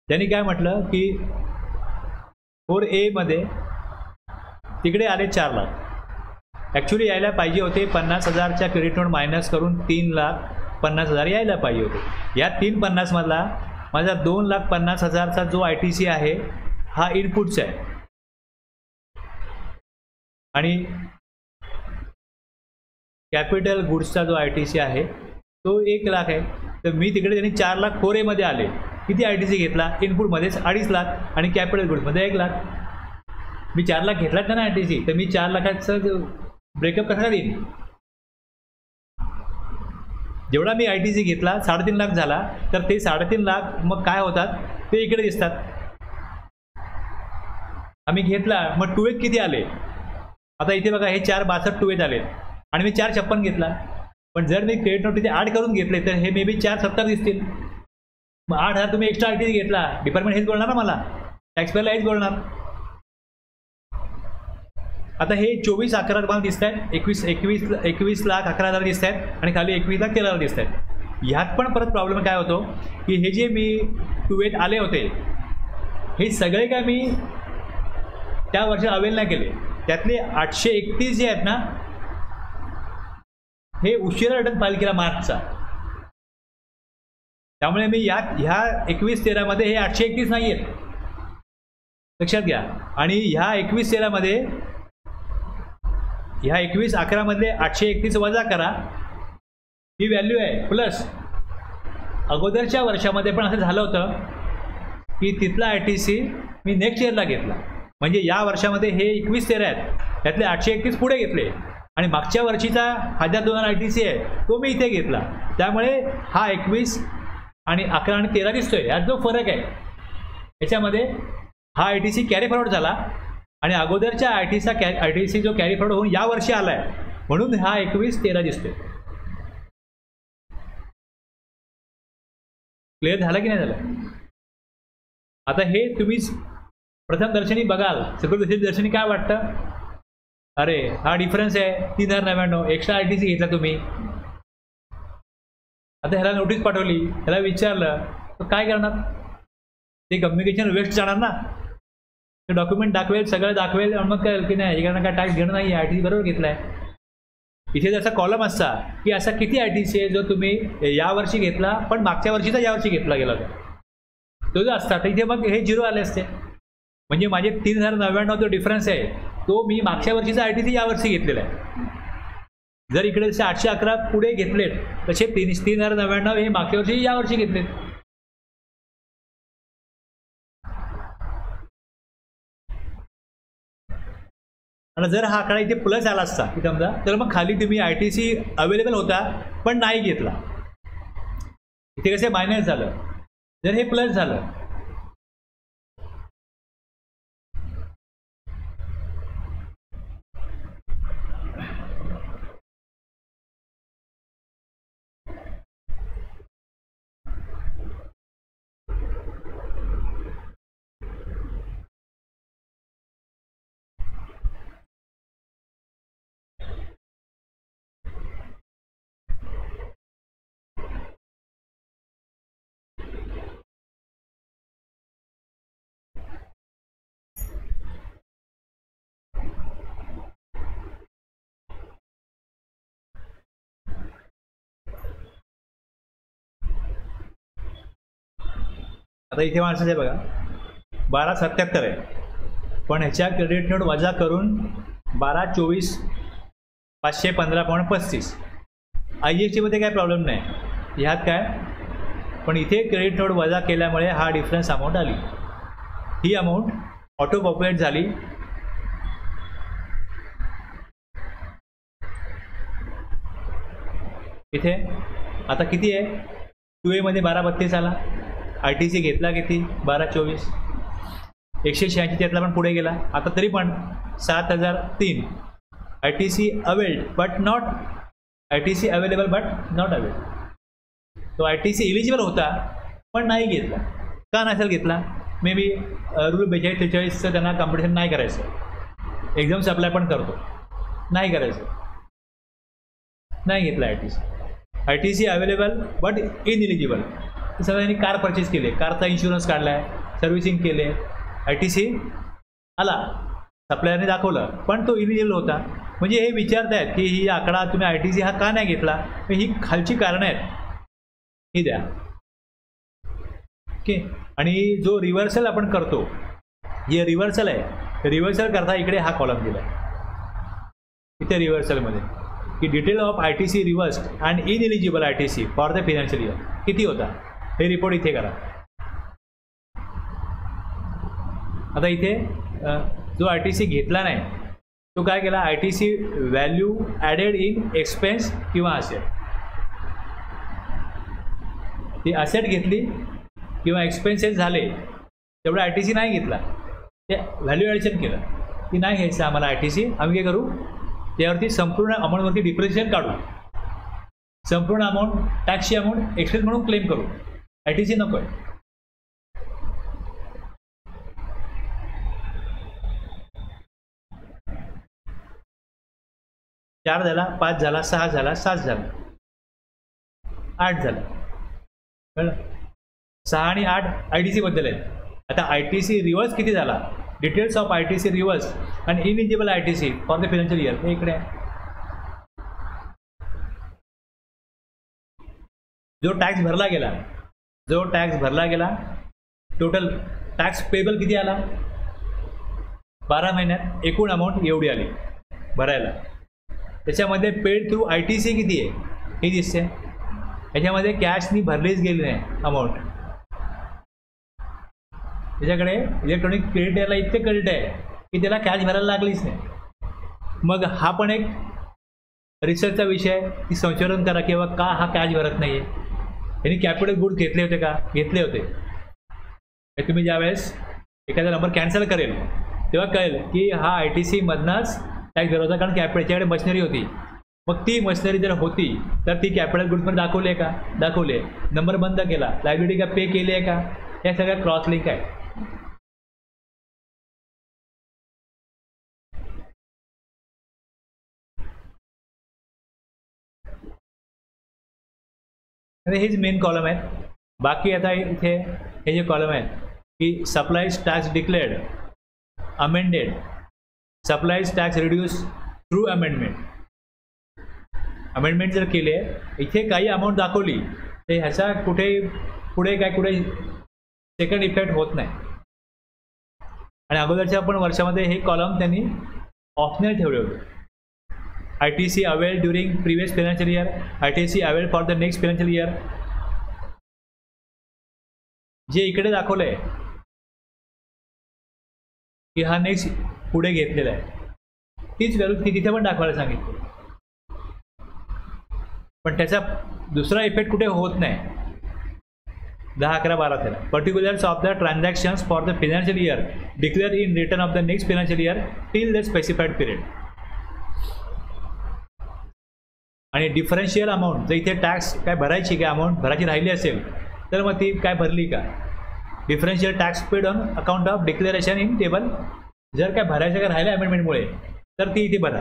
S1: त्यांनी काय म्हटलं की 4A मध्ये तिकडे आले 4 लाख. ॲक्च्युली यायला पाहिजे होते 50,000च्या क्रेडिट नोट मायनस करून 3,50,000 यायला पाहिजे होते. या 350 मधला माझा 2,50,000चा जो ITC आहे हा इनपुटचा आहे आणि कॅपिटल गुड्सचा जो ITC आहे तो 1 लाख आहे. तर मी तिकडे त्यांनी 4 लाख 4A मध्ये आले. किती ITC घेतला इनपुटमध्येच 2.5 लाख आणि कॅपिटल गुड्समध्ये 1 लाख. मी 4 लाख घेतलाच ना ITC तर मी 4 लाखाचं ब्रेकअप कसा देईन. जेवढा मी ITC घेतला 3.5 लाख झाला तर ते 3.5 लाख मग काय होतात ते इकडे दिसतात. आम्ही घेतला मग 2A किती आले. आता इथे बघा हे 4.62 2A आले आणि मी 4.56 घेतला. पण जर मी क्रेडिट नोट तिथे 8 करून घेतले तर हे मे बी 4.70 दिसतील. मग 8,000 तुम्ही एक्स्ट्रा ITC घेतला डिपार्टमेंट हेच बोलणार ना मला, टॅक्सपेअरला हेच बोलणार. आता हे 24-11 मला दिसत आहेत, 21,11,000 दिसत आहेत आणि खाली 21,13,000 दिसत आहेत. ह्यात पण परत प्रॉब्लेम काय होतो की हे जे मी 2A आले होते हे सगळे काय मी त्या वर्षी अवेल नाही केले. त्यातले 831 जे आहेत ना हे उशिरा रिटर्न फाईल केला मार्चचा. त्यामुळे मी ह्या 21-13 मध्ये हे 831 नाही आहेत लक्षात घ्या. आणि ह्या 21-13 मध्ये ह्या 21-11 मध्ये 831 वजा करा ही व्हॅल्यू आहे. प्लस अगोदरच्या वर्षामध्ये पण असं झालं होतं की तिथला ITC मी नेक्स्ट इयरला घेतला. म्हणजे या वर्षामध्ये हे 21-13 आहेत त्यातले 831 पुढे घेतले आणि मागच्या वर्षीचा 1,000-2,000 ITC आहे तो मी इथे घेतला. त्यामुळे हा 21 आणि 11 आणि 13 दिसतोय. यात जो फरक आहे याच्यामध्ये हा ITC कॅरी फॉरवर्ड झाला आणि अगोदरच्या ITC जो कॅरी फॉरवर्ड होऊन या वर्षी आला आहे म्हणून हा 21-13 दिसतोय. क्लिअर झालं की नाही झालं. आता हे तुम्ही प्रथम दर्शनी बघाल सगळं दर्शनी काय वाटतं अरे हा डिफरन्स आहे 3,099 एक्स्ट्रा ITC घेतला तुम्ही. आता ह्याला नोटीस पाठवली ह्याला विचारलं तर काय करणार ते कम्युनिकेशन वेस्ट जाणार ना. ते डॉक्युमेंट दाखवेल सगळं दाखवेल आणि मग कळेल की नाही याच्याकडनं काय टॅक्स घेणं नाही ITC बरोबर घेतलाय. इथे जसा कॉलम असता की असा किती ITC आहे जो तुम्ही यावर्षी घेतला पण मागच्या वर्षीचा यावर्षी घेतला गेला तो जो असता तर इथे मग हे 0 आले असते. म्हणजे माझे 3,099 जो डिफरन्स आहे तो मी मागच्या वर्षीचा ITC यावर्षी घेतलेला आहे. जर इकडे जसे 811 पुढे घेतलेत तसे 3,099 हे मागच्या वर्षी यावर्षी घेतलेत. आणि जर हा आकडा इथे प्लस आला असता की समजा तर मग खाली तुम्ही ITC अवेलेबल होता पण नाही घेतला. इथे कसे मायनस झालं. जर हे प्लस झालं आता इथे माणसाचे बघा 1277 आहे, पण ह्याच्या क्रेडिट नोट वजा करून 1224,515.35. IGST मध्ये काय प्रॉब्लेम नाही, ह्यात काय, पण इथे क्रेडिट नोट वजा केल्यामुळे हा डिफरन्स अमाऊंट आली. ही अमाऊंट ऑटो पॉप्युलेट झाली. इथे आता किती आहे, 2A मध्ये 1232 आला. ITC घेतला किती, 1224. 186 त्यातला पण पुढे गेला. आता तरी पण 7003. ITC availed but not, ITC available but not availed. तो ITC इलिजिबल होता पण नाही घेतला. का नसेल घेतला, मे बी रूल 42-43चं त्यांना कॉम्पिटिशन नाही करायचं. एक्झाम्स अप्लाय पण करतो, नाही करायचं, नाही घेतला ITC अवेलेबल बट इनइलिजिबल. सगळ्यांनी कार परचेस केले, कारचा इन्शुरन्स काढला आहे, सर्व्हिसिंग केले, ITC आला, सप्लायरने दाखवलं, पण तो इलिजिबल होता. म्हणजे हे विचारत आहेत की ही आकडा तुम्ही ITC हा का नाही घेतला, ही खालची कारणं आहेत, ही द्या. ओके. आणि जो रिव्हर्सल आपण करतो, हे रिव्हर्सल आहे, रिव्हर्सल करता इकडे हा कॉलम दिला आहे इथे रिव्हर्सलमध्ये, की detail of ITC रिव्हर्स्ड and ineligible ITC for the financial year किती होता, हे रिपोर्ट इथे करा. आता इथे जो ITC घेतला नाही तो काय केला, ITC value added in expense किंवा असेट. ती असेट घेतली किंवा एक्सपेन्सेस झाले तेवढं ITC नाही घेतला, ते व्हॅल्यू ॲडिशन केलं की नाही घ्यायचं आम्हाला ITC. आम्ही काय करू, त्यावरती संपूर्ण अमाऊंटवरती डिप्रिशिएशन काढू, संपूर्ण अमाऊंट टॅक्सची अमाऊंट एक्सपेन्स म्हणून क्लेम करू, ITC नको आहे. चार झाला, 5 झाला, 6 झाला, 7 झाला, 8 झाला, कळलं. 6 आणि 8 ITC बद्दल आहे. आता ITC रिव्हर्स किती झाला, डिटेल्स ऑफ ITC रिव्हर्स आणि ineligible ITC for the financial year, हे इकडे आहे. जो टॅक्स भरला गेला, जो टॅक्स भरला गेला, टोटल टॅक्स पेबल किती आला, 12 महिन्यात एकूण अमाऊंट एवढी आली भरायला. त्याच्यामध्ये पेड थ्रू ITC किती आहे हे दिसते, याच्यामध्ये कॅशनी भरलीच गेली नाही अमाऊंट. त्याच्याकडे इलेक्ट्रॉनिक क्रेडिट याला इतके क्रेडिट आहे की त्याला कॅश भरायला लागलीच नाही. मग हा पण एक रिसर्चचा विषय आहे की संशोधन करा किंवा का हा कॅश भरत नाही आहे. यांनी कॅपिटल गुड्स घेतले होते का, घेतले होते. तुम्ही ज्यावेळेस एखादा नंबर कॅन्सल करेल तेव्हा कळेल की हा ITC मधनंच टॅक्स भरत होता, कारण त्याच्याकडे मशिनरी होती. मग ती मशिनरी जर होती तर ती कॅपिटल गुड्समध्ये दाखवली आहे का, दाखवले. नंबर बंद केला, लायबिलिटी का पे केली आहे का, या सगळ्या क्रॉस लिंक आहे. हेच मेन कॉलम आहेत. बाकी आता इथे हे जे कॉलम आहेत की supplies tax declared, amended, supplies tax reduce through amendment. Amendment जर केले, इथे काही अमाऊंट दाखवली तर ह्याचा कुठे पुढे काय कुठे सेकंड इफेक्ट होत नाही. आणि अगोदरच्या पण वर्षामध्ये हे कॉलम त्यांनी ऑप्शनल ठेवले होते. ITC avail during previous financial year, ITC avail for the next financial year. जे इकडे दाखवलं आहे की हा नेक्स्ट पुढे घेतलेला आहे, तीच व्हॅल्यू तिथे पण दाखवायला सांगितली, पण त्याचा दुसरा इफेक्ट कुठे होत नाही. 10, 11, 12 13 particulars of the transactions for the financial year declare in return of the next financial year till the specified period. आणि डिफरन्शियल अमाऊंट, जर इथे टॅक्स काय भरायची, काय अमाऊंट भरायची राहिली असेल तर मग ती काय भरली का, differential tax paid on account of declaration in table. जर काय भरायचं काय राहिलं अमेंडमेंटमुळे तर ती इथे भरा.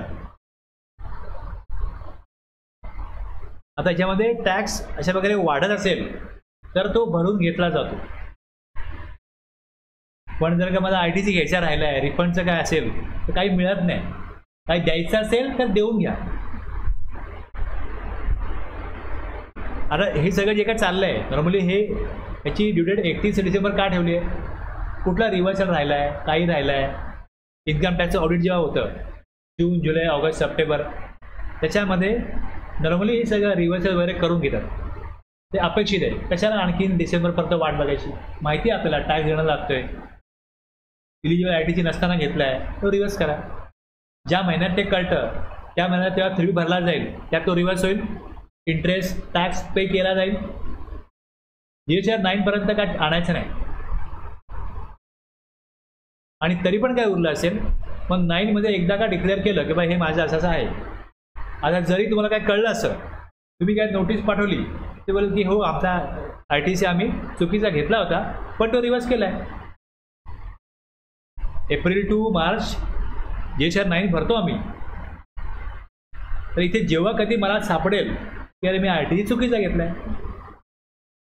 S1: आता याच्यामध्ये टॅक्स अशा प्रकारे वाढत असेल तर तो भरून घेतला जातो. पण जर का मला ITC घ्यायचा राहिला आहे, रिफंडचं काय असेल तर काही मिळत नाही. काही द्यायचं असेल तर देऊन घ्या. आता हे सगळं जे काय चाललं आहे, नॉर्मली हे याची ड्यू डेट 31 डिसेंबर का ठेवली आहे? कुठला रिव्हर्सल राहिला आहे, काही राहिलं आहे? इन्कम टॅक्सचं ऑडिट जेव्हा होतं जून, जुलै, ऑगस्ट, सप्टेंबर, त्याच्यामध्ये नॉर्मली हे सगळं रिव्हर्सल वगैरे करून घेतात. ते अपेक्षित आहे. कशाला आणखीन डिसेंबरपर्यंत वाट बघायची? माहिती आहे आपल्याला टॅक्स देणं लागतोय. इलिजिबल ITC नसताना घेतला आहे तो रिव्हर्स करा. ज्या महिन्यात ते कळतं त्या महिन्यात तेव्हा 3 भरला जाईल, त्यात तो रिव्हर्स होईल. इंटरेस्ट टॅक्स पे केला जाईल. GSR 9पर्यंत काय आणायचं नाही. आणि तरी पण काय उरलं असेल मग 9मध्ये एकदा का डिक्लेअर केलं की बाई हे माझं असं आहे. आता जरी तुम्हाला काय कळलं असं, तुम्ही काय नोटीस पाठवली, ते बोलत की हो आमचा ITC आम्ही चुकीचा घेतला होता पण तो रिव्हर्स केला आहे. एप्रिल टू मार्च GSR 9 भरतो आम्ही. तर इथे जेव्हा कधी मला सापडेल की अरे मी ITC चुकीचा घेतला आहे,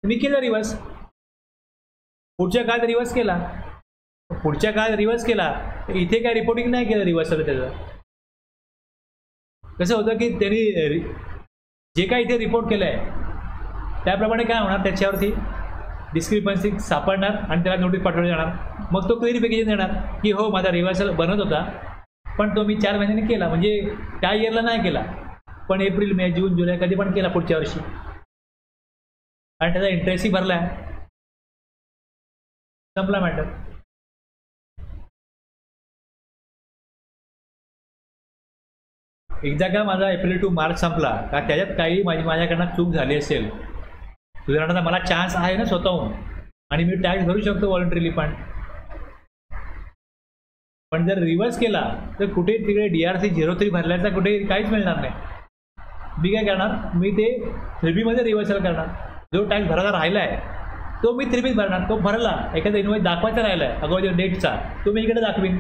S1: मी केलं रिव्हर्स. पुढच्या काळात रिव्हर्स केला. पुढच्या काळात रिव्हर्स केला तर इथे काय रिपोर्टिंग नाही केलं रिव्हर्सल. त्याचं कसं होतं की त्यांनी जे काय इथे रिपोर्ट केलं आहे त्याप्रमाणे काय होणार, त्याच्यावरती डिस्क्रिपन्सी सापडणार आणि त्याला नोटीस पाठवली जाणार. मग तो क्लिअरिफिकेशन देणार की हो माझा रिव्हर्सल बनत होता पण तो मी 4 महिन्यांनी केला, म्हणजे त्या इयरला नाही केला पण एप्रिल, मे, जून, जुलै कधी पण केला पुढच्या वर्षी, आणि त्याचा इंटरेस्टही भरला आहे. संपला मॅटर. एकदा का माझा एप्रिल टू मार्च संपला का त्याच्यात काही माझ्याकडनं चूक झाली असेल, सुधारण्याचा मला चान्स आहे ना स्वतःहून, आणि मी टॅक्स भरू शकतो व्हॉलंटरीली. पण जर रिव्हर्स केला तर कुठे तिकडे DRC 03 भरल्याचा कुठे काहीच मिळणार नाही. मी काय करणार, मी ते 3Bमध्ये रिव्हर्सल करणार. जो टॅक्स भरायला राहिला आहे तो मी 3Bत भरणार. तो भरला, एखादा इन्व्हॉइस दाखवायचा राहिला आहे अगोदर डेटचा, तो मी इकडे दाखवीन.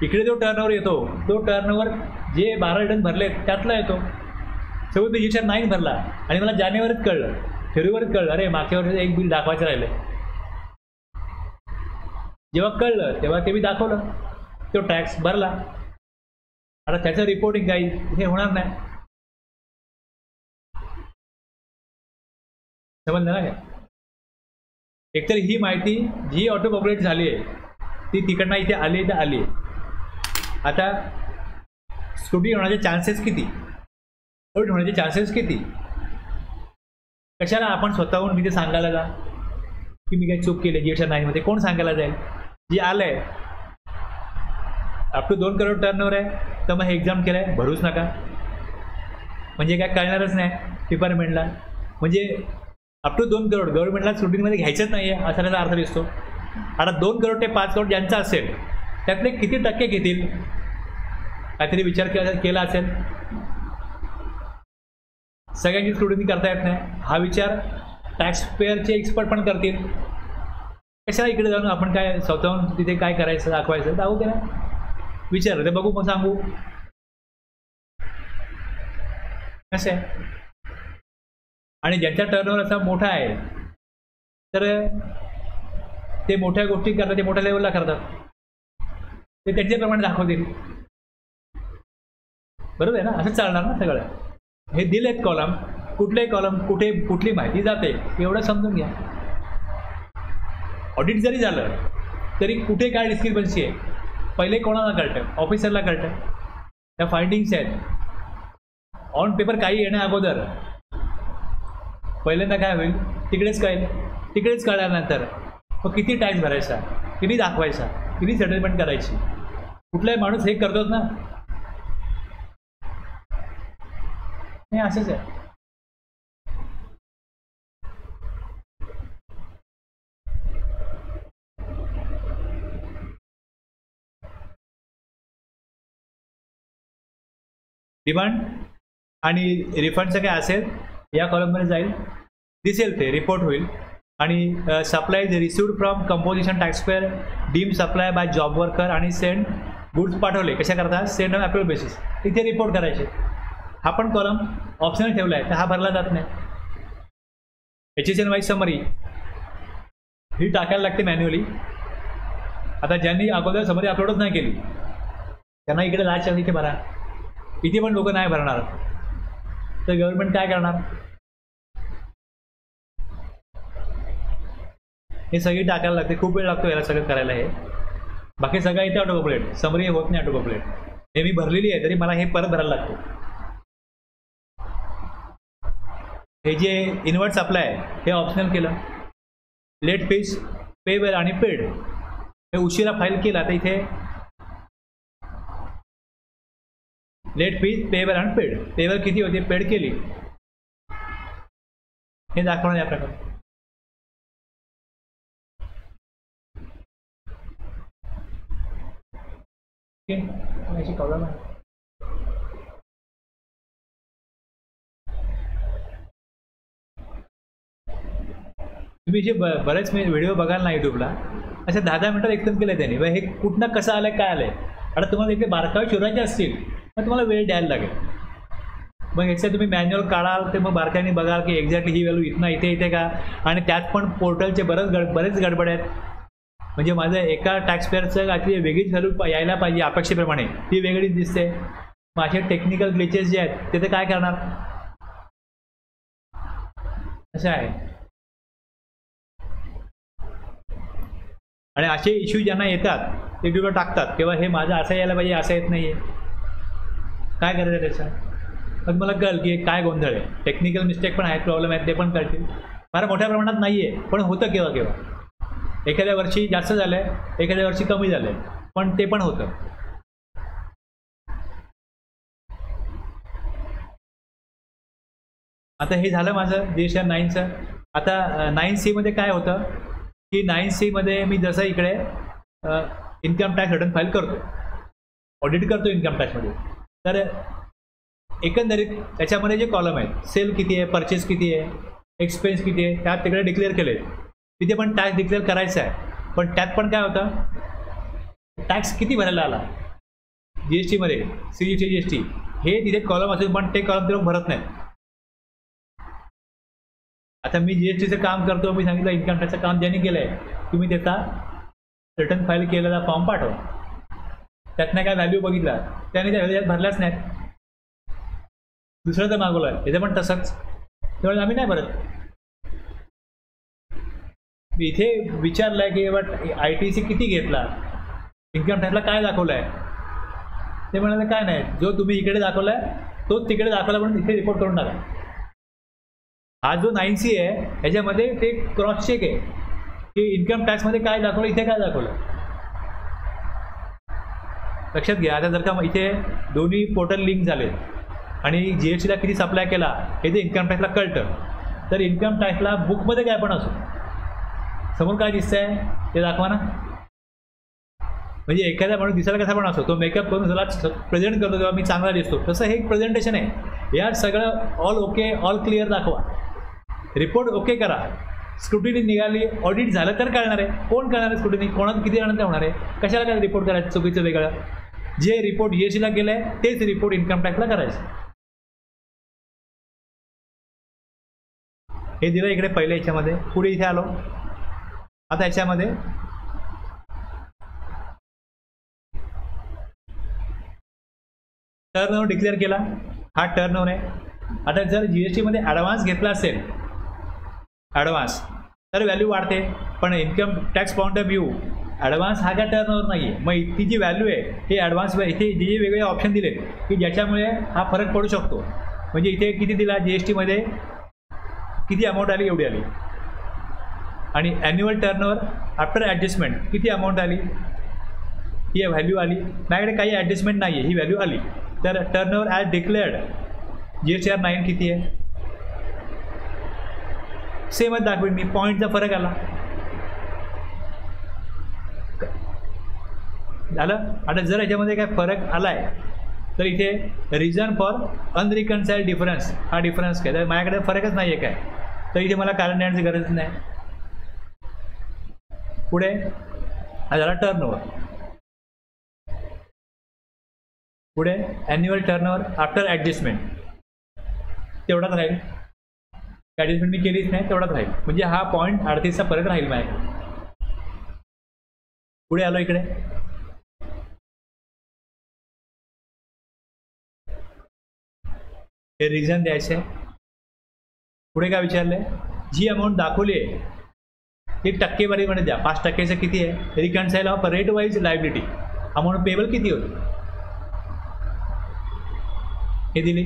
S1: इकडे जो टर्नओव्हर येतो तो टर्नओव्हर जे 12 रिटर्न भरले त्यातला येतो. सपोज मी GSR 9 भरला आणि मला जानेवारीत कळलं, फेब्रुवारीत कळलं अरे मागच्या वर्षीचं एक बिल दाखवायचं राहिलं. जेव्हा कळलं तेव्हा ते मी दाखवलं, तो टॅक्स भरला. आता त्याचं रिपोर्टिंग काही हे होणार नाही. समजलं ना काय? एकतर ही माहिती जी ऑटो पॉप्युलेट झाली आहे ती तिकडनं इथे आली तर आली आहे. आता स्क्रुटी होण्याचे चान्सेस किती, ऑडिट होण्याचे चान्सेस किती? कशाला आपण स्वतःहून तिथे सांगायला जा की मी काही चूक केली GSR 9मध्ये? कोण सांगायला जाईल? जी आलं आहे अप टू 2 करोड टर्नओव्हर आहे तर मग हे एक्झाम केलं आहे भरूच नका, म्हणजे काय कळणारच नाही डिपार्टमेंटला. म्हणजे अप टू 2 करोड गव्हर्नमेंटला स्क्रुटिनीमध्ये घ्यायचंच नाही आहे असा त्याचा अर्थ दिसतो. आता 2 करोड ते 5 करोड ज्यांचा असेल त्यातले किती टक्के घेतील? काहीतरी विचार केला असेल. सगळ्यांची स्क्रुटिनी करता येत नाही. हा विचार टॅक्स पेअरचे एक्सपर्ट पण करतील. कशाला इकडे जाऊन आपण काय स्वतःहून तिथे काय करायचं दाखवायचं? दाखवू की नाही? विचार ते बघू मग सांगू. कसं आहे? आणि ज्यांचा टर्नओव्हर असा मोठा आहे तर ते मोठ्या गोष्टी करतात, ते मोठ्या लेवलला करतात, ते त्यांच्याप्रमाणे दाखवतील. बरोबर आहे ना? असंच चालणार ना सगळं. हे दिलेत कॉलम, कुठले कॉलम कुठे कुठली माहिती जाते एवढं समजून घ्या. ऑडिट जरी झालं तरी कुठे काय डिस्क्रिपन्सी आहे पहिले कोणाला कळतं? ऑफिसरला कळतं. त्या फाइंडिंग्स आहेत ऑन पेपर. काही येण्या अगोदर पहिल्यांदा काय होईल तिकडेच कळेल. तिकडेच कळल्यानंतर मग किती टॅक्स भरायचा, किती दाखवायचा, किती सेटलमेंट करायची, कुठलाही माणूस हे करतोच ना. हे असंच आहे. डिमांड आणि रिफंडचं काय असेल या कॉलममध्ये जाईल, दिसेल, ते रिपोर्ट होईल. आणि supply received from composition taxpayer deem supply by job worker आणि सेंड गुड्स पाठवले कशा करता सेंड ऑन अप्रूव्हल बेसिस, इथे रिपोर्ट करायचे. हा पण कॉलम ऑप्शनल ठेवला आहे तर हा भरला जात नाही. HSN वाईज समरी ही टाकायला लागते मॅन्युअली. आता ज्यांनी अगोदर समरी अपलोडच नाही केली त्यांना इकडे लास्ट इथे भरा. इथे पण लोक नाही भरणार तर गव्हर्नमेंट काय करणार? हे सगळी टाकायला लागते, खूप वेळ लागतो याला सगळं करायला. हे बाकी सगळं इथे ऑटो कम्प्लीट, समरी होत नाही ऑटो कम्प्लीट. हे मी भरलेली आहे तरी मला हे परत भरायला लागतो. हे जे इन्व्हर्ट सप्लाय आहे हे ऑप्शनल केलं. लेट फीस, पेबल आणि पेड हे उशिरा फाईल केला तर इथे लेट फीज, पेबल आणि पेड. पेबल किती होते, पेड केली हे दाखवणार या प्रकारे. शिकवलं. तुम्ही जे बरेच व्हिडिओ बघाल ना यूट्यूबला, अशा 10-10 मिनिटात एकदम केलं त्यांनी. हे कुठनं कसं आलंय काय आलंय. आता तुम्हाला इथे बारकावे शोधायचे असतील तर तुम्हाला वेळ द्यायला लागेल. मग याचं तुम्ही मॅन्युअल काढाल ते मग बारकाईने बघाल की एक्झॅक्टली ही व्हॅल्यू इथनं इथे येते का. आणि त्यात पण पोर्टलचे बरेच गडबड आहेत. म्हणजे माझं एका टॅक्स पेअरचं काहीतरी वेगळीच व्हॅल्यू यायला पाहिजे अपेक्षेप्रमाणे, ती वेगळीच दिसते. मग असे टेक्निकल ग्लिचेस जे आहेत ते तर काय करणार. असं आहे. आणि असे इश्यू ज्यांना येतात ते यूट्यूबला टाकतात किंवा हे माझं असं यायला पाहिजे असं येत नाही आहे, काय करायचं त्याचं. मग मला कळलं की काय गोंधळ आहे. टेक्निकल मिस्टेक पण आहेत, प्रॉब्लेम आहेत, ते पण कळतील. फार मोठ्या प्रमाणात नाही आहे पण होतं केव्हा केव्हा. एखाद्या वर्षी जास्त झालं आहे, एखाद्या वर्षी कमी झालं आहे, पण ते पण होतं. आता हे झालं माझं GSTR 9चं. आता 9C मध्ये काय होतं की 9C मध्ये मी जसं इकडे इन्कम टॅक्स रिटर्न फाईल करतो, ऑडिट करतो इन्कम टॅक्समध्ये, तर एकंदरीत त्याच्यामध्ये जे कॉलम आहेत, सेल किती आहे, परचेस किती आहे, एक्सपेन्स किती आहे, त्यात तिकडे डिक्लेअर केले. तिथे पण टॅक्स डिक्लेअर करायचा आहे. पण त्यात पण काय होतं, टॅक्स किती भरायला आला GSTमध्ये, CGST GST हे तिथे कॉलम असेल पण ते कॉलम ते भरत नाहीत. आता मी GSTचं काम करतो, मी सांगितलं इन्कम टॅक्सचं काम ज्यांनी केलं आहे तुम्ही त्याचा रिटर्न फाईल केलेला फॉर्म पाठवा. त्यातनं काय व्हॅल्यू बघितला त्याने त्या व्हॅल्यू भरल्याच नाहीत. दुसरं तर मागवलं आहे त्याचं पण तसंच, त्यामुळे आम्ही नाही भरत. मी इथे विचारलं आहे की बाबा ITC किती घेतला, इन्कम टॅक्सला काय दाखवलं आहे. ते म्हणाले काय नाही, जो तुम्ही इकडे दाखवला आहे तोच तिकडे दाखवला म्हणून इथे रिपोर्ट करून टाका. हा जो 9C आहे ह्याच्यामध्ये ते क्रॉस चेक आहे की इन्कम टॅक्समध्ये काय दाखवलं, इथे काय दाखवलं. लक्षात घ्या. आता जर का इथे दोन्ही पोर्टल लिंक झाले आणि GSTला किती सप्लाय केला हे ते इन्कम टॅक्सला कळतं, तर इन्कम टॅक्सला बुकमध्ये काय पण असो समोर काय दिसतंय ते दाखवा ना. म्हणजे एखादा माणूस दिसायला कसा पण असो, तो मेकअप करून त्याला प्रेझेंट करतो तेव्हा मी चांगला दिसतो, तसं हे एक प्रेझेंटेशन आहे. यात सगळं ऑल ओके, ऑल क्लिअर दाखवा. रिपोर्ट ओके करा. स्क्रुटिनी निघाली, ऑडिट झालं तर कळणार आहे. कोण करणार आहे स्क्रुटिनी, कोणाला किती जणांना होणार आहे, कशाला काय रिपोर्ट करायचं चुकीचं वेगळं. जे रिपोर्ट GSTला केलं आहे तेच रिपोर्ट इन्कम टॅक्सला करायचं. हे दिलं इकडे पहिले याच्यामध्ये. पुढे इथे आलो. आता याच्यामध्ये टर्नओव्हर डिक्लेअर केला. हा टर्नओव्हर आहे. आता जर GSTमध्ये ॲडव्हान्स घेतला असेल ॲडव्हान्स तर व्हॅल्यू वाढते, पण income tax point of view advance हा काय टर्नओव्हर नाही आहे. मग ती जी व्हॅल्यू आहे हे ॲडव्हान्स, इथे जे जे वेगळे ऑप्शन दिले की ज्याच्यामुळे हा फरक पडू शकतो. म्हणजे इथे किती दिला GSTमध्ये, किती अमाऊंट आली एवढी आली. आणि ॲन्युअल टर्नओव्हर आफ्टर ॲडजस्टमेंट किती अमाऊंट आली, ही व्हॅल्यू आली. माझ्याकडे काही ॲडजस्टमेंट नाही आहे, ही व्हॅल्यू आली. तर टर्नओव्हर ॲज डिक्लेअर्ड GSTR 9 किती आहे सेमच दाखवेन मी. पॉईंटचा फरक आला झालं. आता जर याच्यामध्ये काय फरक आला आहे तर इथे रिझन फॉर अनरिकन्साइल्ड डिफरन्स, हा डिफरन्स काय, तर माझ्याकडे फरकच नाही आहे काय, तर इथे मला कारण देण्याची गरज नाही. पुढे हा झाला टर्नओव्हर. पुढे ॲन्युअल टर्नओव्हर आफ्टर ॲडजस्टमेंट तेवढाच राहील. ॲडजस्टमेंट मी केलीच नाही, तेवढाच राहील. म्हणजे हा पॉईंट 38चा फरक राहील माझ्याकडे. पुढे आलो इकडे. हे रिझन द्यायचे. पुढे काय विचारले, जी अमाऊंट दाखवली आहे ती टक्केवारीमध्ये द्या. 5% किती आहे, reconcile of rate wise liability, amount payable किती होती हे दिली.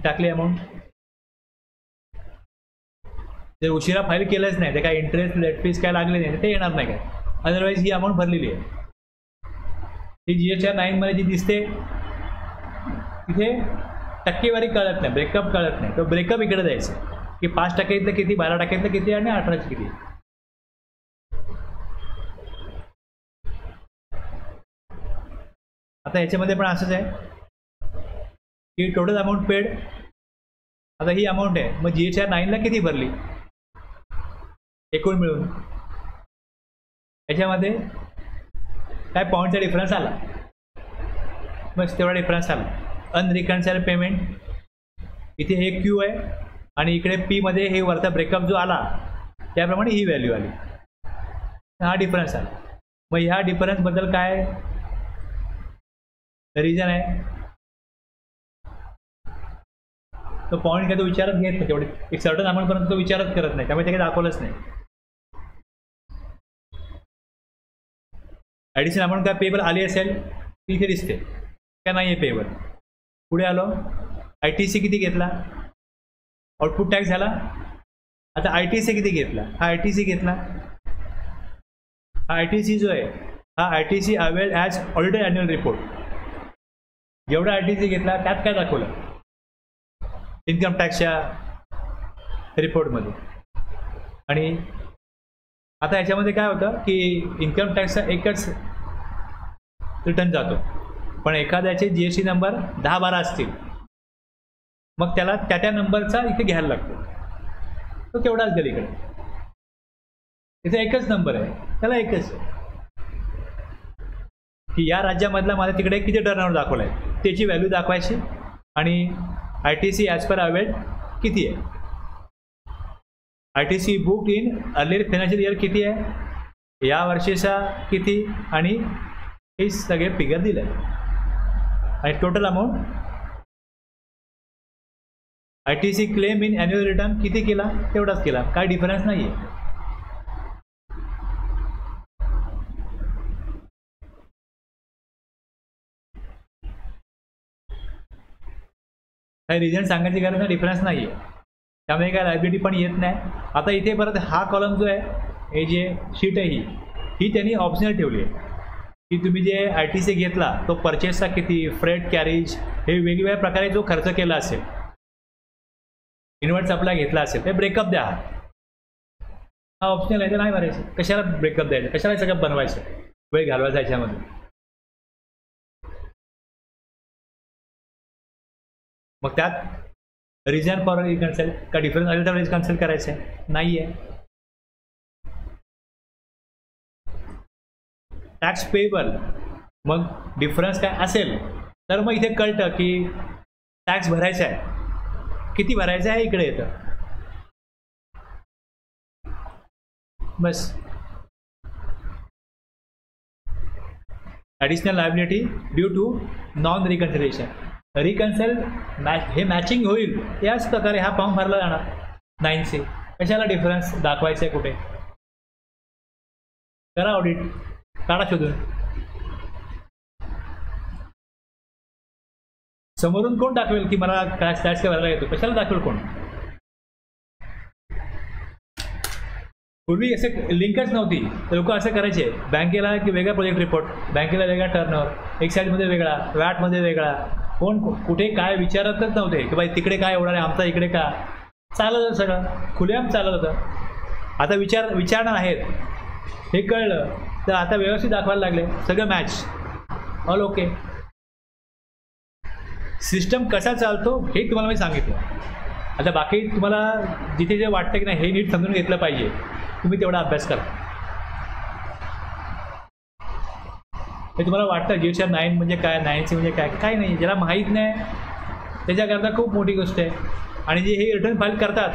S1: टाकली अमाऊंट. जर उशिरा फाईल केलंच नाही तर काय इंटरेस्ट लेट फीस काय लागले नाही ते येणार नाही काय, अदरवाईज ही अमाऊंट भरलेली आहे. ही GHR 9 मध्ये जी दिसते तिथे टक्केवारी कळत नाही, ब्रेकअप कळत नाही. तो ब्रेकअप इकडे द्यायचं की 5% किती, 12% किती आणि 18% किती. आता ह्याच्यामध्ये पण असंच आहे की टोटल अमाऊंट पेड. आता ही अमाऊंट आहे, मग GHR 9 किती भरली एकूण मिळून. याच्यामध्ये काय पॉईंटचा डिफरन्स आला, बस तेवढा डिफरन्स आला. अनरिकन्साइल्ड पेमेंट इथे हे Q आहे आणि इकडे P मध्ये हे वरचा ब्रेकअप जो आला त्याप्रमाणे ही व्हॅल्यू आली. हा डिफरन्स आला. मग ह्या डिफरन्सबद्दल काय रिझन आहे, तो पॉईंट काय तो विचारत घेत नाही, तेवढे एक सर्टन अमाऊंटपर्यंत तो विचारच करत नाही, त्यामुळे ते काही दाखवलंच नाही. ॲडिशनल अमाऊंट काय पेबल आली असेल ती इथे दिसते का नाही आहे पेबल. पुढे आलो, ITC किती घेतला, आउटपुट टॅक्स झाला. आता ITC किती घेतला, हा ITC घेतला. हा ITC जो आहे हा ITC avail as audited annual report. जेवढा ITC घेतला त्यात काय दाखवलं इन्कम टॅक्सच्या रिपोर्टमध्ये. आणि आता याच्यामध्ये काय होतं की इन्कम टॅक्सचा एकच रिटर्न जातो, पण एखाद्याचे GST नंबर 10-12 असतील मग त्याला त्या नंबरचा इथे घ्यायला लागतो. तो केवढाच गेला इकडे, इथे एकच नंबर आहे त्याला एकच की या राज्यामधला माझ्या तिकडे किती टर्नओव्हर दाखवला आहे त्याची व्हॅल्यू दाखवायची आणि ITC ॲज पर अवेल किती आहे. ITC booked in earlier financial year किती आहे, या वर्षीचा किती आणि हे सगळे फिगर दिले आणि total amount. ITC claim in annual return किती केला तेवढाच केला, काय डिफरन्स नाही आहे. काही रिझन सांगायची गरज नाही, डिफरन्स नाही आहे, त्यामुळे काय लायबिलिटी पण येत नाही. आता इथे परत हा कॉलम जो आहे हे जे शीट आहे ही त्यांनी ऑप्शनल ठेवली आहे की तुम्ही जे ITC घेतला तो परचेसचा किती, फ्रेट कॅरेज हे वेगवेगळ्या प्रकारे जो खर्च केला असेल, इन्व्हर्ट सप्लाय घेतला असेल ते ब्रेकअप द्या. हा ऑप्शनल आहे, तर नाही भरायचं. कशाला ब्रेकअप द्यायचं, कशाला सगळं बनवायचं, वेळ घालवायचा याच्यामध्ये. मग त्यात रिझन फॉर रिकन्सिल का डिफरन्स आले तर रिकन्सिल करायचं आहे नाही आहे. टॅक्स पेबल मग डिफरन्स काय असेल तर मग इथे कळतं की टॅक्स भरायचा आहे, किती भरायचं आहे इकडे येतं बस. Additional liability due to non reconciliation. Reconcile हे मॅचिंग होईल याच प्रकारे हा फॉर्म भरला जाणार 9C. कशाला डिफरन्स दाखवायचा आहे कुठे, करा ऑडिट, काढा शोधून. समोरून कोण दाखवेल की मला टॅक्स काय भरायला येतो, कशाला दाखवेल कोण. पूर्वी असे लिंकच नव्हती तर लोक असं करायचे, बँकेला की वेगळा प्रोजेक्ट रिपोर्ट, बँकेला वेगळा टर्नओव्हर, एक्साईजमध्ये वेगळा, वॅटमध्ये वेगळा, कोण कुठे काय विचारतच नव्हते की बाई तिकडे काय होणार आहे, आमचा इकडे का. चालत होतं सगळं, खुलेआम चालत होतं. आता विचारणा आहेत हे कळलं तर आता व्यवस्थित दाखवायला लागले, सगळं मॅच, ऑल ओके. सिस्टम कसा चालतो हे तुम्हाला मी सांगितलं. आता बाकी तुम्हाला जिथे जे वाटतं की नाही हे नीट समजून घेतलं पाहिजे, तुम्ही तेवढा अभ्यास करा. हे तुम्हाला वाटतं GHR 9 म्हणजे काय, 9C म्हणजे काय, काही नाही. ज्याला माहीत नाही त्याच्याकरता खूप मोठी गोष्ट आहे. आणि जे हे रिटर्न फाईल करतात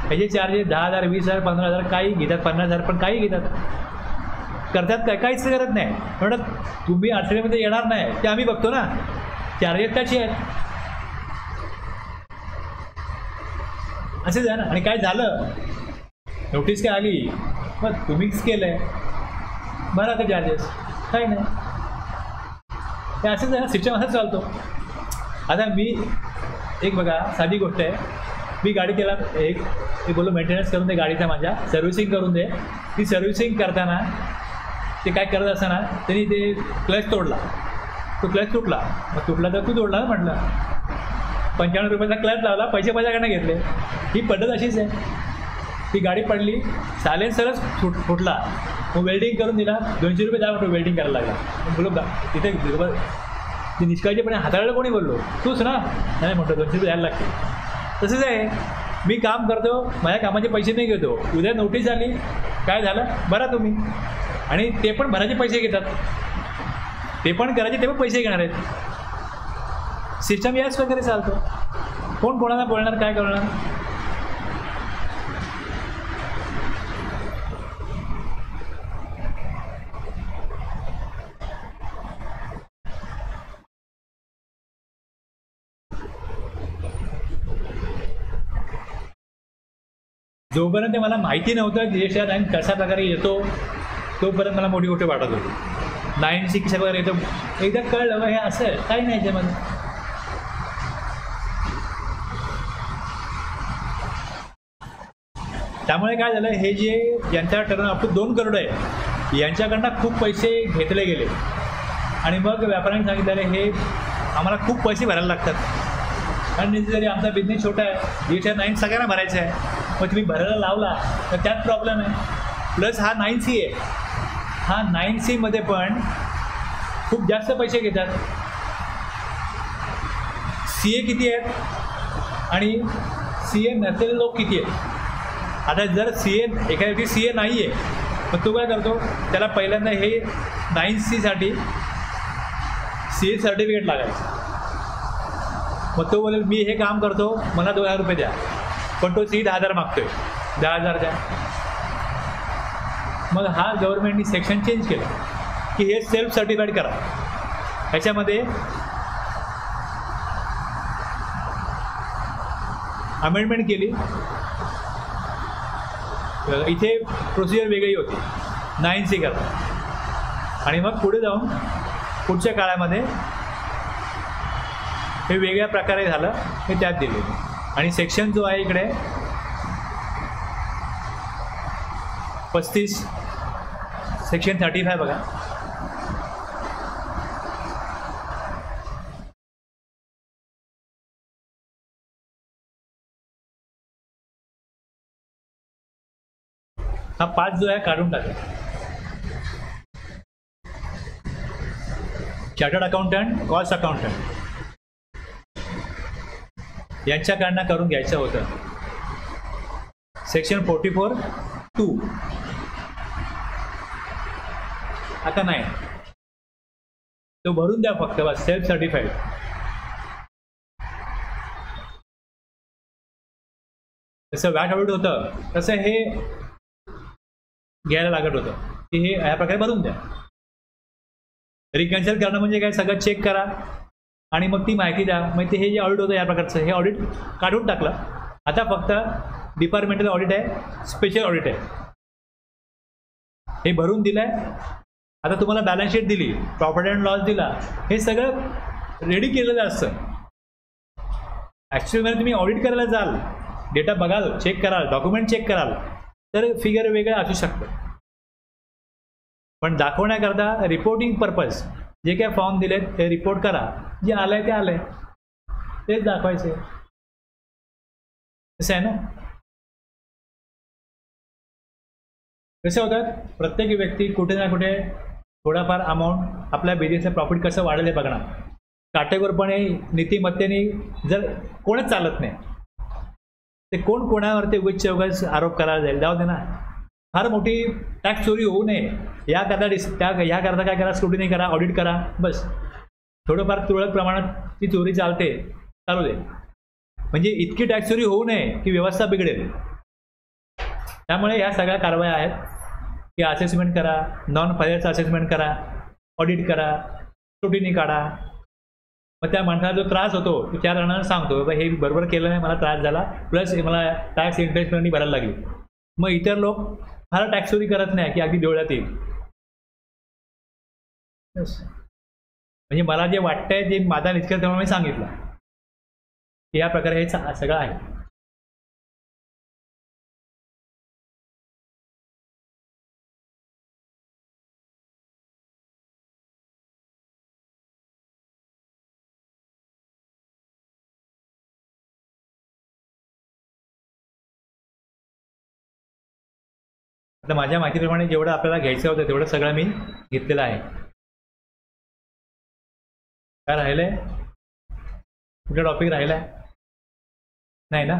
S1: ह्याचे चार्जेस 10,000, 20,000, 15,000 काही घेतात, 50,000 पण काही घेतात. करतात काय, काहीच करत नाही. म्हणून तुम्ही अडचणीमध्ये येणार नाही ते आम्ही बघतो ना, चार्जेस त्याचे आहेत. असेच आहे ना. आणि काय झालं, नोटीस काय आली, मग तुम्हीच केलं आहे, भरा का चार्जेस, काही नाही. हे असंच आहे ना, सिस्टम असंच चालतो. आता मी एक बघा साधी गोष्ट आहे, मी गाडी त्याला एक बोललो मेंटेनन्स करून दे गाडीचा, माझ्या सर्व्हिसिंग करून दे. ती सर्व्हिसिंग करताना ते काय करत असताना त्यांनी ते क्लच तोडला, तो क्लच तुटला. मग तुटला तर तू तोडला ना म्हटलं, 95 रुपयाचा क्लच लावला, पैसे माझ्याकडनं घेतले. ही पद्धत अशीच आहे. ती गाडी पडली, सायलेन्सरच फुटला, मग वेल्डिंग करून दिला, 200 रुपये द्या म्हटलं, वेल्डिंग करायला लागला. बोलो का तिथे ती निष्काळजीपणे हाताळलं कोणी, बोललो तूच ना, नाही म्हटलं 200 रुपये द्यायला लागते. तसंच आहे, मी काम करतो, माझ्या कामाचे पैसे नाही घेतो, उद्या नोटीस आली, काय झालं भरा तुम्ही. आणि ते पण भरायचे पैसे घेतात, ते पण करायचे, ते पण पैसे घेणार आहेत. सिस्टम याच वगैरे चालतो. कोण कोणाला बोलणार, काय करणार. जोपर्यंत मला माहिती नव्हतं जीएसटी लाईन कशा प्रकारे येतो, तोपर्यंत मला मोठी गोष्ट वाटत होती. 9C कशा प्रकारे येतो, एकदा कळलं हे असं आहे, काही नाही याच्यामध्ये. त्यामुळे काय झालं, हे जे यांच्या टर्न अप टू 2 करोड आहे, यांच्याकडनं खूप पैसे घेतले गेले. आणि मग व्यापाऱ्यांनी सांगितलेलं हे आम्हाला खूप पैसे भरायला लागतात, आणि जरी आमचा बिझनेस छोटा आहे, जीएसटी 9 सगळ्यांना भरायचं आहे, मग तुम्ही भरायला लावला तर त्यात प्रॉब्लेम आहे. प्लस हा 9C आहे, हा 9C मध्ये पण खूप जास्त पैसे घेतात. CA किती आहेत आणि CA नसलेले लोक किती आहेत. आता जर CA एखाद्या व्यक्ती CA नाही आहे, मग तो काय करतो, त्याला पहिल्यांदा हे 9C साठी CA सर्टिफिकेट लागायचं. मग तो बोलेल मी हे काम करतो, मला 2000 रुपये द्या, पण तो 10,000 मागतोय, 10,000 द्या. मग हा गव्हर्नमेंटनी सेक्शन चेंज केलं की हे सेल्फ सर्टिफाईड करा. ह्याच्यामध्ये अमेंडमेंट केली. इथे प्रोसिजर वेगळी होती 9C करता, आणि मग पुढे जाऊन पुढच्या काळामध्ये हे वेगळ्या प्रकारे झालं, हे त्यात दिले. आणि सेक्शन जो आहे इकडे 35 सेक्शन 35 बघा, हा 5 जो आहे काढून टाका. चार्टर्ड अकाउंटंट, कॉस्ट अकाउंटंट यांच्याकडनं करून घ्यायचं होतं. सेक्शन 44(2) आता नाही, तो भरून द्या फक्त बस, सेल्फ सर्टिफाईड. जसं वॅट ऑडिट होतं तसं हे घ्यायला लागत होतं की हे ह्या प्रकारे भरून द्या. रिकन्सिल करणं म्हणजे काय, सगळं चेक करा आणि मग ती माहिती द्या. मग ते हे जे ऑडिट होतं या प्रकारचं, हे ऑडिट काढून टाकलं. आता फक्त डिपार्टमेंटल ऑडिट आहे, स्पेशल ऑडिट आहे, हे भरून दिलं आहे. आता तुम्हाला बॅलन्स शीट दिली, प्रॉफिट अँड लॉस दिला, हे सगळं रेडी केलेलं असतं. ॲक्च्युअलमध्ये तुम्ही ऑडिट करायला जाल, डेटा बघाल, चेक कराल, डॉक्युमेंट चेक कराल, तर फिगर वेगळं असू शकतं. पण दाखवण्याकरता रिपोर्टिंग पर्पज जे काय फॉर्म दिलेत ते रिपोर्ट करा, जे आलंय ते आलंय, तेच दाखवायचे. कसं आहे ना, कसं होतं, प्रत्येक व्यक्ती कुठे ना कुठे थोडाफार अमाऊंट आपल्या बिझनेसचं प्रॉफिट कसं वाढेल हे बघणार. काटेकोरपणे नीतिमत्तेने जर कोणच चालत नाही, ते कोण कोणावरती उगाच चौगाच आरोप करायला जाईल, जाऊ दे ना. फार मोठी टॅक्स चोरी होऊ नये याकरता ह्याकरता काय करा, स्क्रुटिनी करा, ऑडिट करा, बस. थोडंफार तुरळक प्रमाणात ती चोरी चालते, चालू दे, म्हणजे इतकी टॅक्स चोरी होऊ नये की व्यवस्था बिघडेल. त्यामुळे ह्या सगळ्या कारवाया आहेत की असेसमेंट करा, नॉन फायरचं असेसमेंट करा, ऑडिट करा, स्क्रुटिनी काढा, मग त्या माणसाला जो त्रास होतो तो 4 जणांना सांगतो बाबा हे बरोबर केलं नाही, मला त्रास झाला, प्लस मला टॅक्स इंटरेस्ट भरायला लागली. मग इतर लोक फार टॅक्स चोरी करत नाही की अगदी डोळ्यात येईल. म्हणजे मला जे वाटतंय ते माझा निष्कर्ष मी सांगितलं की या प्रकारे हे सगळं आहे. आता माझ्या माहितीप्रमाणे जेवढं आपल्याला घ्यायचं होतं तेवढं सगळं मी घेतलेलं आहे. काय राहिलंय? कुठला टॉपिक राहिलाय? नाही ना.